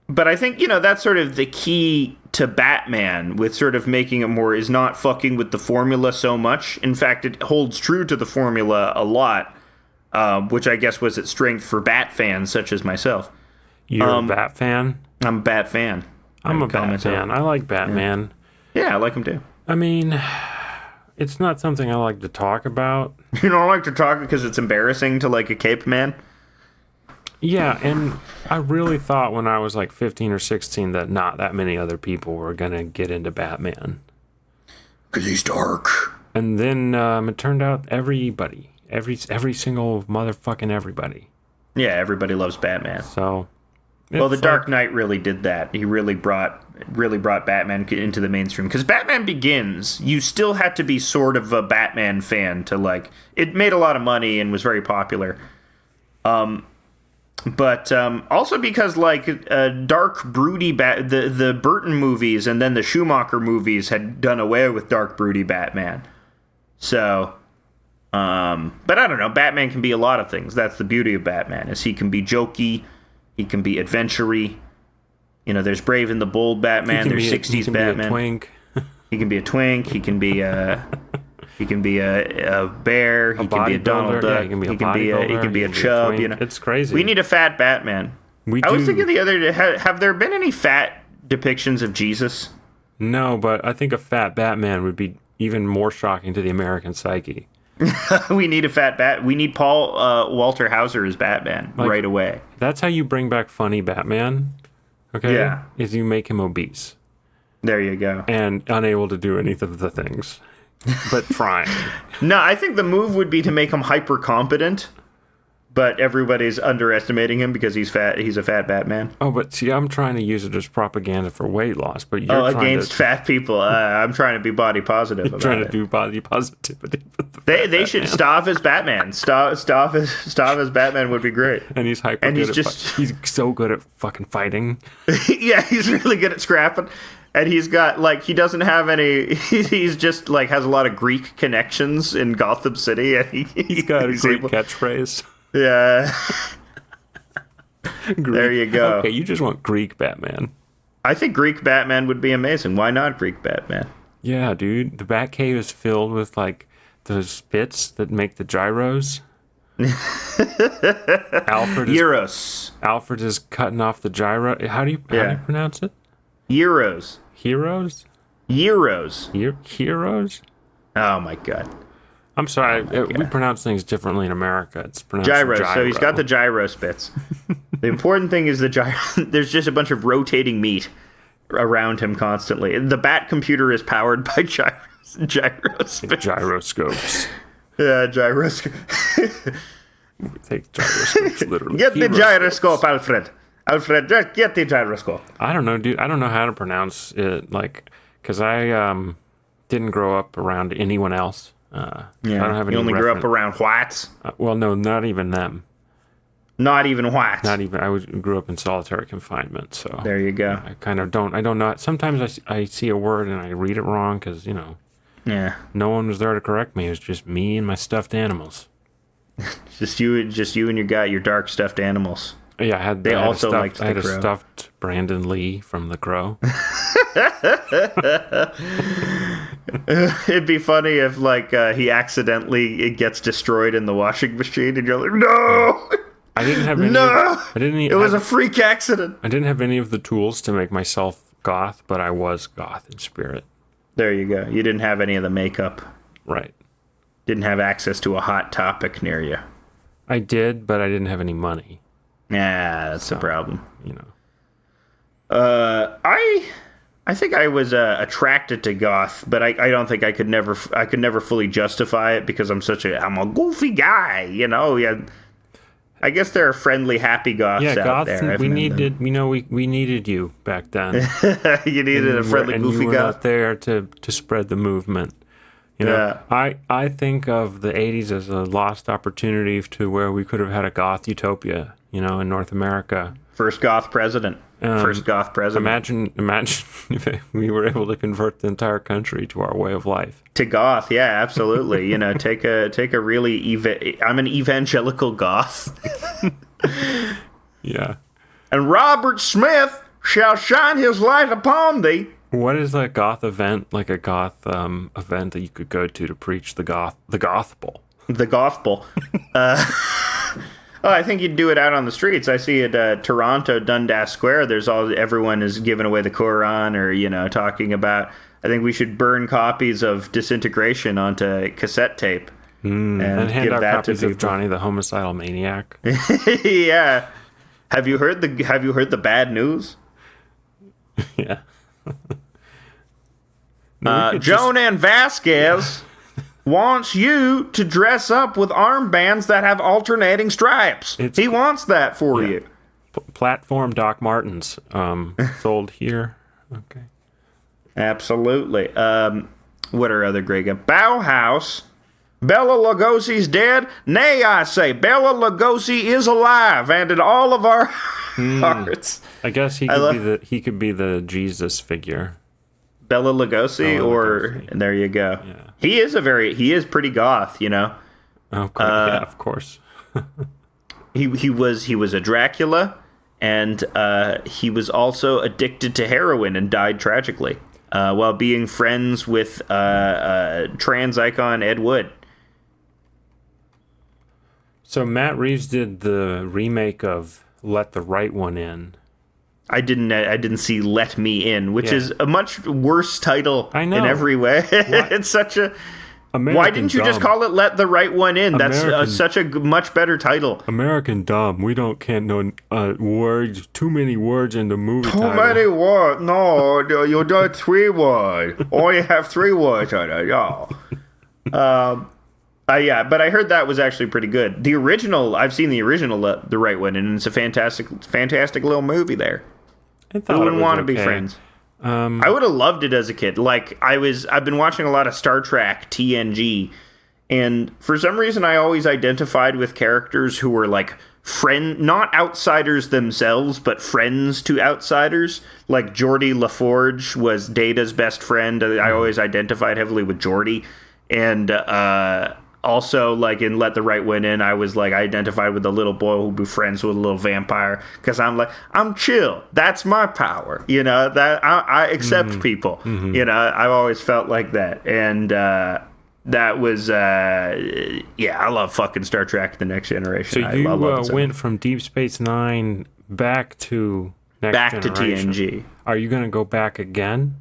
But I think, that's sort of the key to Batman with sort of making it more is not fucking with the formula so much. In fact, it holds true to the formula a lot, which I guess was its strength for Bat fans such as myself. You're a Bat fan? I'm a Bat fan. I'm a Bat fan. I like Batman. Yeah, I like him too. I mean, it's not something I like to talk about. You don't like to talk because it's embarrassing to like a cape man? Yeah, and I really thought when I was like 15 or 16 that not that many other people were going to get into Batman. Because he's dark. And then it turned out everybody, every single motherfucking everybody. Yeah, everybody loves Batman. So, well, the Dark Knight really did that. He really brought Batman into the mainstream. Because Batman Begins, you still had to be sort of a Batman fan to like. It made a lot of money and was very popular. But also because like dark, broody the Burton movies and then the Schumacher movies had done away with dark, broody Batman. So. But I don't know. Batman can be a lot of things. That's the beauty of Batman, is he can be jokey, he can be adventure-y. You know, there's Brave and the Bold Batman. There's 60s Batman. He can be a twink. He can be a bear. He can be a Donald Duck. He can be a chub. You know, it's crazy. We need a fat Batman. I was thinking the other day, have there been any fat depictions of Jesus? No, but I think a fat Batman would be even more shocking to the American psyche. We need a fat bat. We need Paul Walter Hauser as Batman right away. That's how you bring back funny Batman. Okay. Yeah. Is you make him obese. There you go. And unable to do any of the things, but trying. No, I think the move would be to make him hyper competent, but everybody's underestimating him because he's fat. He's a fat Batman. Oh, but see, I'm trying to use it as propaganda for weight loss, but you're against fat people. I'm trying to be body positive. About trying to do body positivity. They should stop as Batman. Stop as Batman would be great. And he's hyper. And he's so good at fucking fighting. Yeah, he's really good at scrapping. And he's got, like, he doesn't have any, he's just, like, has a lot of Greek connections in Gotham City. And he's got a Greek catchphrase. Yeah. There you go. Okay, you just want Greek Batman. I think Greek Batman would be amazing. Why not Greek Batman? Yeah, dude. The Batcave is filled with, like, those bits that make the gyros. Alfred is cutting off the gyro. How do you pronounce it? Heroes. Heroes? Heroes? Oh my god. I'm sorry. We pronounce things differently in America. It's pronounced gyro. gyro. So he's got the gyro spits. The important thing is the gyro. There's just a bunch of rotating meat around him constantly. The Bat computer is powered by gyroscopes. Gyroscopes. Yeah, gyroscopes. We take gyroscopes literally. Get the gyroscope, Alfred. Alfred, just get the gyroscope. I don't know, dude. I don't know how to pronounce it, like, because I didn't grow up around anyone else. I don't have any. You only grew up around whites? Well, no, not even them. Not even whites? Not even. I grew up in solitary confinement, so. There you go. I kind of don't. I don't know. Sometimes I see a word and I read it wrong because, you know. Yeah. No one was there to correct me. It was just me and my stuffed animals. just you and your dark stuffed animals. Yeah, I had. I had a stuffed Brandon Lee from The Crow. It'd be funny if, like, he accidentally gets destroyed in the washing machine, and you're like, no. I didn't have any. No. It was a freak accident. I didn't have any of the tools to make myself goth, but I was goth in spirit. There you go. You didn't have any of the makeup. Right. Didn't have access to a Hot Topic near you. I did, but I didn't have any money. Yeah, that's the problem. You know. I think I was attracted to goth, but I don't think I could never fully justify it because I'm a goofy guy, you know. Yeah. I guess there are friendly, happy goths out there. We needed you back then. You needed a friendly, goofy and you were goth. not there to spread the movement. You know, I think of the 80s as a lost opportunity to where we could have had a goth utopia, you know, in North America. First goth president. Imagine if we were able to convert the entire country to our way of life. To goth, yeah, absolutely. You know, take a really I'm an evangelical goth. Yeah. And Robert Smith shall shine his light upon thee. What is a goth event, like a goth event that you could go to preach the gospel? The gospel. Oh, I think you'd do it out on the streets. I see at Toronto, Dundas Square. Everyone is giving away the Quran, or talking about. I think we should burn copies of Disintegration onto cassette tape and hand give out that copies to of people. Johnny the Homicidal Maniac. Yeah. Have you heard the bad news? Yeah. Joan and Vasquez wants you to dress up with armbands that have alternating stripes. He wants that for you. Platform Doc Martens sold here. Okay. Absolutely. What are other great guys? Bauhaus. Bela Lugosi's dead? Nay, I say, Bela Lugosi is alive and in all of our hearts. I guess he could be the Jesus figure. Bela Lugosi, there you go. Yeah. He is pretty goth, Okay, yeah, of course. He was a Dracula, and he was also addicted to heroin and died tragically while being friends with trans icon Ed Wood. So Matt Reeves did the remake of Let the Right One In. I didn't see Let Me In, which is a much worse title in every way. It's such a... Why didn't you just call it Let the Right One In? That's such a much better title. American dumb. We can't know words. Too many words in the movie title. Too many words. No, you do 3 words. Only have 3 words on it. Yeah. Yeah, but I heard that was actually pretty good. The original, I've seen the original, The Right One, and it's a fantastic little movie there. I thought Who wouldn't want to okay. be friends? I would have loved it as a kid. Like, I've been watching a lot of Star Trek, TNG, and for some reason I always identified with characters who were like not outsiders themselves, but friends to outsiders. Like Geordi LaForge was Data's best friend. I always identified heavily with Geordi. And also, like in Let the Right One In, I identified with the little boy who'd be friends with a little vampire, because I'm chill. That's my power. That I accept people. Mm-hmm. I've always felt like that. And that was, I love fucking Star Trek: The Next Generation. So you went from Deep Space Nine back to Next Generation. To TNG. Are you going to go back again?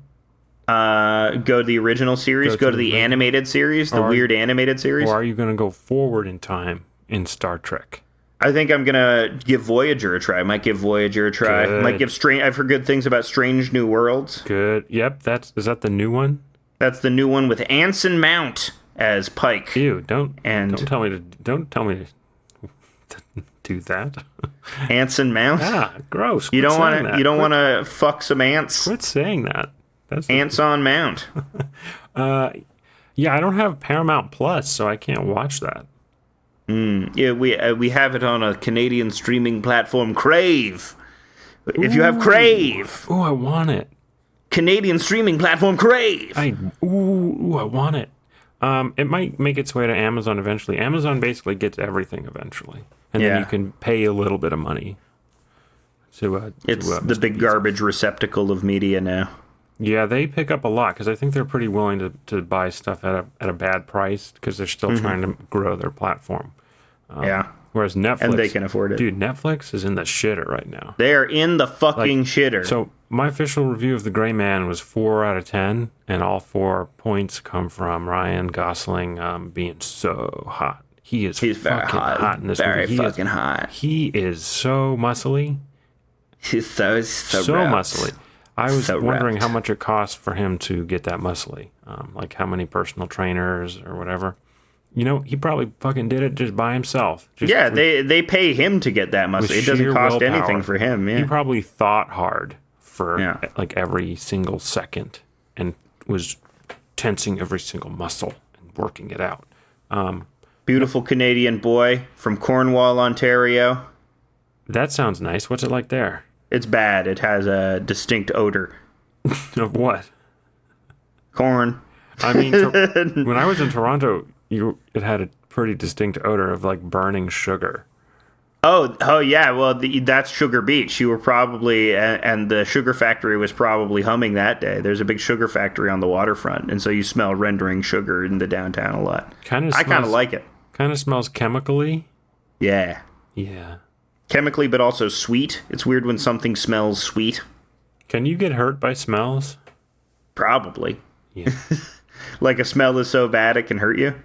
Go to the original series, go to the animated series, the weird animated series. Or are you going to go forward in time in Star Trek? I think I'm going to give Voyager a try. I might give Voyager a try. Good. Might give I've heard good things about Strange New Worlds. Good. Yep, is that the new one? That's the new one with Anson Mount as Pike. Ew, don't tell me to do that. Anson Mount? Yeah, gross. You don't want to fuck some ants? Quit saying that. That's Ants on Mount. Yeah, I don't have Paramount Plus, so I can't watch that. Yeah, we have it on a Canadian streaming platform, Crave. If you have Crave. Ooh, I want it. Canadian streaming platform, Crave. I want it. It might make its way to Amazon eventually. Amazon basically gets everything eventually. And then you can pay a little bit of money. It's the big garbage receptacle of media now. Yeah, they pick up a lot because I think they're pretty willing to buy stuff at a bad price because they're still trying to grow their platform. Whereas Netflix... And they can afford it. Dude, Netflix is in the shitter right now. They are in the fucking shitter. So my official review of The Gray Man was 4 out of 10, and all 4 points come from Ryan Gosling being so hot. He's fucking hot in this movie. Very fucking hot. He is so muscly. He's so muscly. I was wondering how much it cost for him to get that muscly. Like how many personal trainers or whatever. He probably fucking did it just by himself. They pay him to get that muscle. It doesn't cost anything for him. Yeah. He probably thought hard for like every single second and was tensing every single muscle and working it out. Beautiful Canadian boy from Cornwall, Ontario. That sounds nice. What's it like there? It's bad. It has a distinct odor. Of what? Corn. I mean, when I was in Toronto, it had a pretty distinct odor of like burning sugar. Oh yeah. Well, that's Sugar Beach. You were probably, and the sugar factory was probably humming that day. There's a big sugar factory on the waterfront, and so you smell rendering sugar in the downtown a lot. I kind of like it. Kind of smells chemically. Yeah. Yeah. Chemically, but also sweet. It's weird when something smells sweet. Can you get hurt by smells? Probably. Yeah. Like a smell is so bad it can hurt you.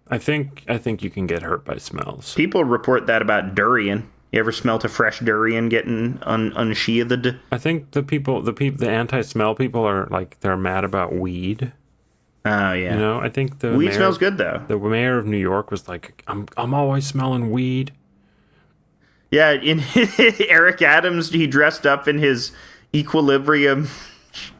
I think you can get hurt by smells. People report that about durian. You ever smelt a fresh durian getting unsheathed? I think the anti-smell people are like, they're mad about weed. Oh yeah. You know, I think the weed smells good though. The mayor of New York was like, I'm always smelling weed. Yeah, in Eric Adams, he dressed up in his Equilibrium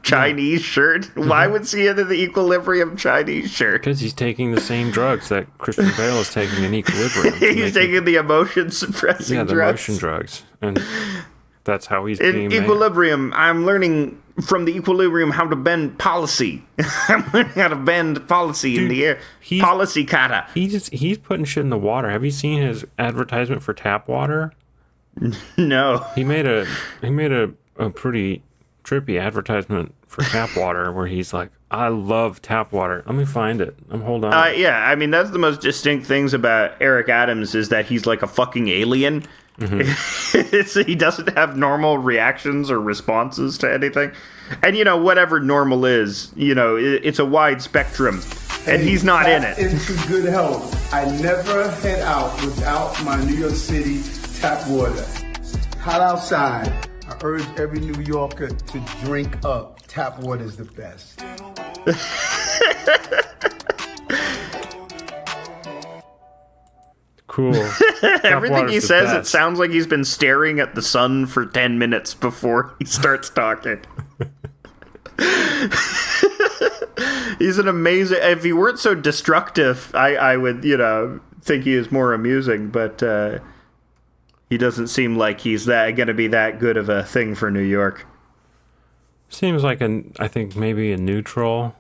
Chinese shirt. Why would he have the Equilibrium Chinese shirt? Because he's taking the same drugs that Christian Bale is taking in Equilibrium. He's taking the emotion suppressing drugs. Yeah, the motion drugs. And that's how he's being in Equilibrium, I'm learning from the Equilibrium how to bend policy. I'm learning how to bend policy in the air. Policy kata. He's putting shit in the water. Have you seen his advertisement for tap water? No. He made a pretty trippy advertisement for tap water where he's like, I love tap water. Let me find it. Hold on. Yeah, I mean, that's the most distinct things about Eric Adams is that he's like a fucking alien. Mm-hmm. He doesn't have normal reactions or responses to anything. And, you know, whatever normal is, you know, it's a wide spectrum. And he's not in it. Into good health. I never head out without my New York City tap water. Hot outside. I urge every New Yorker to drink up. Tap water is the best. Cool. Everything he says, it sounds like he's been staring at the sun for 10 minutes before he starts talking. He's an amazing... If he weren't so destructive, I would, you know, think he is more amusing, but he doesn't seem like he's going to be that good of a thing for New York. Seems like I think maybe a neutral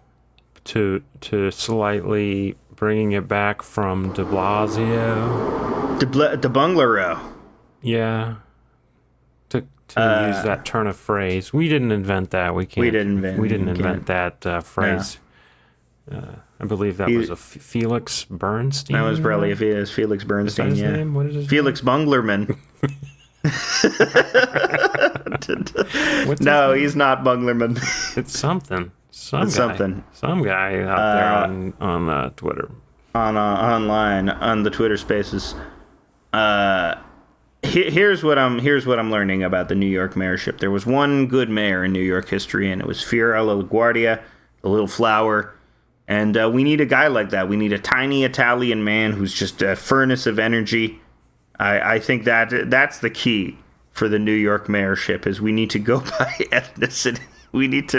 to slightly bringing it back from de Blasio. De Bungalow. Yeah. To use that turn of phrase. We didn't invent that. We didn't invent that phrase. No. I believe that was a Felix Bernstein. That was probably Felix Bernstein. Is that his name? What is his Felix name? Bunglerman. No, he's not Bunglerman. It's something. Some guy out there on Twitter. Online on the Twitter Spaces. Here's what I'm learning about the New York mayorship. There was one good mayor in New York history, and it was Fiorello LaGuardia, the little flower. And we need a guy like that. We need a tiny Italian man who's just a furnace of energy. I think that's the key for the New York mayorship is we need to go by ethnicity. We need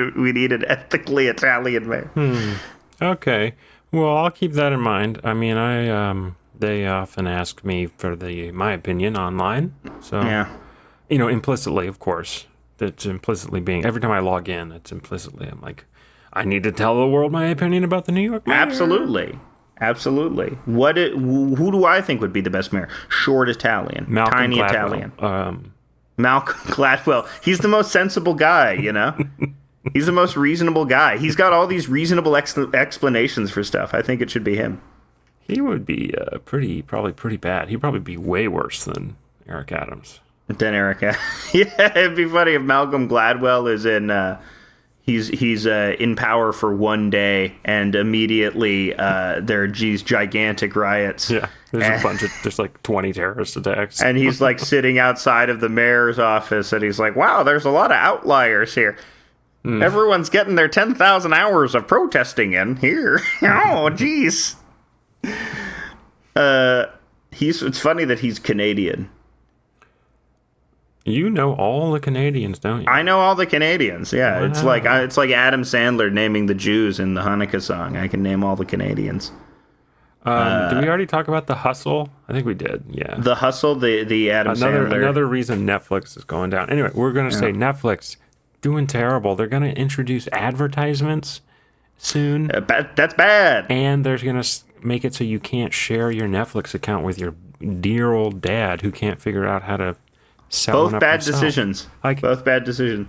an ethically Italian mayor. Okay. Well, I'll keep that in mind. I mean, they often ask me for my opinion online. So, yeah. You know, implicitly, of course. That's implicitly being every time I log in, it's implicitly I'm like, I need to tell the world my opinion about the New York mayor. Absolutely. Who do I think would be the best mayor? Short Italian, Malcolm tiny Gladwell. Italian. Malcolm Gladwell. He's the most sensible guy, you know? He's the most reasonable guy. He's got all these reasonable explanations for stuff. I think it should be him. He would be probably pretty bad. He'd probably be way worse than Eric Adams. Yeah, it'd be funny if Malcolm Gladwell is in... He's in power for one day, and immediately there are these gigantic riots. Yeah, there's like 20 terrorist attacks. And he's like sitting outside of the mayor's office, and he's like, wow, there's a lot of outliers here. Everyone's getting their 10,000 hours of protesting in here. Oh, jeez. It's funny that he's Canadian. You know all the Canadians, don't you? I know all the Canadians. Yeah, wow. It's like Adam Sandler naming the Jews in the Hanukkah song. I can name all the Canadians. Did we already talk about The Hustle? I think we did. Yeah, The Hustle, the Adam Sandler. Another reason Netflix is going down. Anyway, we're going to say Netflix doing terrible. They're going to introduce advertisements soon. That's bad. And they're going to make it so you can't share your Netflix account with your dear old dad who can't figure out how to sell both bad decisions. Both bad decisions.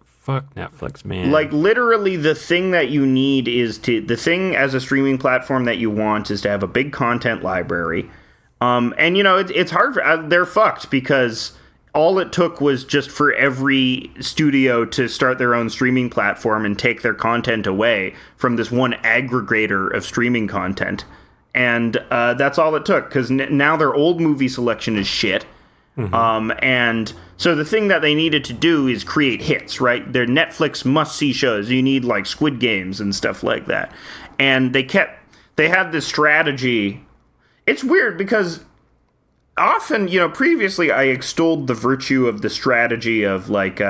Fuck Netflix, man. Like, literally, the thing that you need is the thing as a streaming platform that you want is to have a big content library, And it's hard for they're fucked because all it took was just for every studio to start their own streaming platform and take their content away from this one aggregator of streaming content. And that's all it took, because now their old movie selection is shit. And so the thing that they needed to do is create hits, right? Their Netflix must-see shows. You need, like, Squid Games and stuff like that. And they had this strategy. It's weird because often, previously I extolled the virtue of the strategy of, like,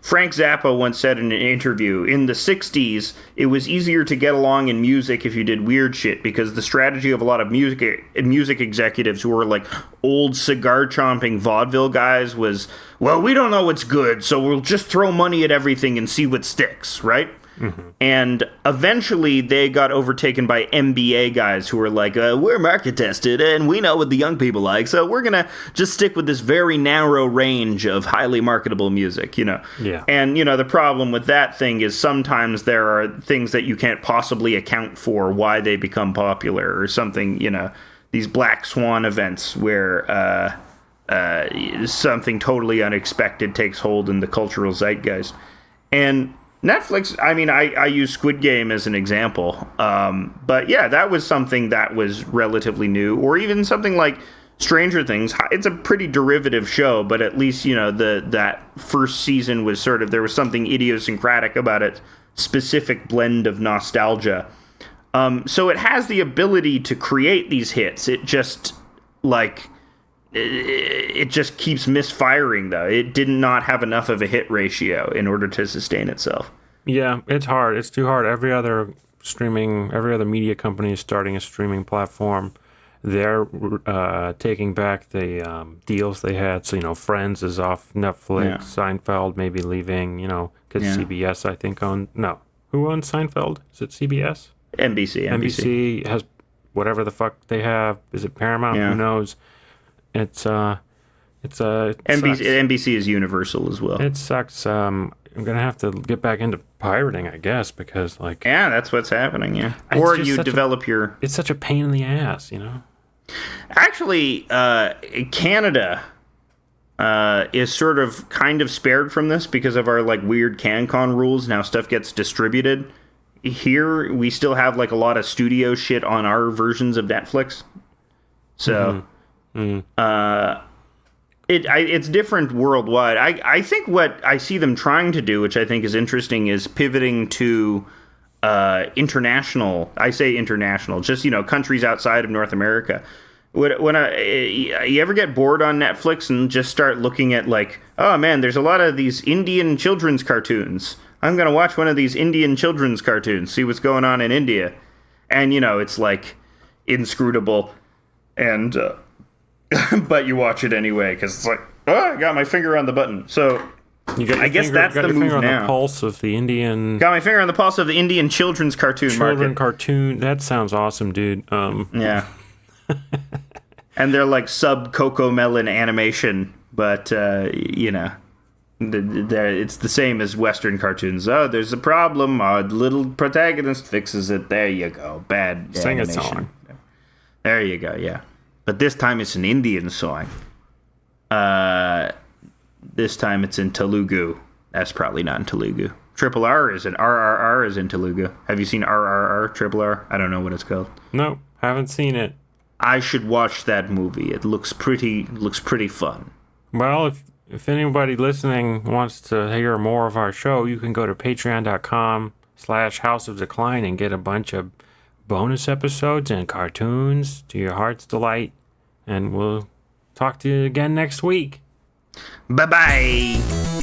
Frank Zappa once said in an interview, in the 60s, it was easier to get along in music if you did weird shit, because the strategy of a lot of music executives who were like old cigar-chomping vaudeville guys was, well, we don't know what's good, so we'll just throw money at everything and see what sticks, right? And eventually they got overtaken by MBA guys who were like, we're market tested and we know what the young people like, so we're gonna just stick with this very narrow range of highly marketable music, Yeah. And the problem with that thing is sometimes there are things that you can't possibly account for why they become popular, or something, these black swan events where something totally unexpected takes hold in the cultural zeitgeist. And Netflix, I use Squid Game as an example, but yeah, that was something that was relatively new, or even something like Stranger Things. It's a pretty derivative show, but at least, that first season was there was something idiosyncratic about it, specific blend of nostalgia. So it has the ability to create these hits. It just, it just keeps misfiring, though. It did not have enough of a hit ratio in order to sustain itself. Yeah, it's hard. It's too hard. Every other media company is starting a streaming platform. They're taking back the deals they had. So, Friends is off Netflix. Yeah. Seinfeld maybe leaving, because CBS, I think, who owns Seinfeld? Is it CBS? NBC. NBC has whatever the fuck they have. Is it Paramount? Yeah. Who knows? It NBC is Universal as well. It sucks. I'm gonna have to get back into pirating, I guess, because that's what's happening. Yeah, or you develop your. It's such a pain in the ass, Actually, Canada is sort of kind of spared from this because of our weird CanCon rules. Now stuff gets distributed. Here we still have a lot of studio shit on our versions of Netflix. So. It's different worldwide. I think what I see them trying to do, which I think is interesting, is pivoting to international. I say international, just countries outside of North America. You ever get bored on Netflix and just start looking at oh man, there's a lot of these Indian children's cartoons. I'm gonna watch one of these Indian children's cartoons, see what's going on in India, and it's inscrutable, and. But you watch it anyway because it's I got my finger on the button. So I guess that's the move now. On the pulse of the Indian. Got my finger on the pulse of the Indian children's cartoon market. Cartoon. That sounds awesome, dude. Yeah. And they're sub Coco Melon animation, but it's the same as Western cartoons. Oh, there's a problem. A little protagonist fixes it. There you go. Bad Sing animation. A song. There you go. Yeah. But this time it's an Indian song. This time it's in Telugu. That's probably not in Telugu. Triple R is in RRR is in Telugu. Have you seen RRR? Triple R? I don't know what it's called. Nope, haven't seen it. I should watch that movie. It looks pretty fun. Well, if anybody listening wants to hear more of our show, you can go to patreon.com/House of Decline and get a bunch of bonus episodes and cartoons to your heart's delight. And we'll talk to you again next week. Bye-bye.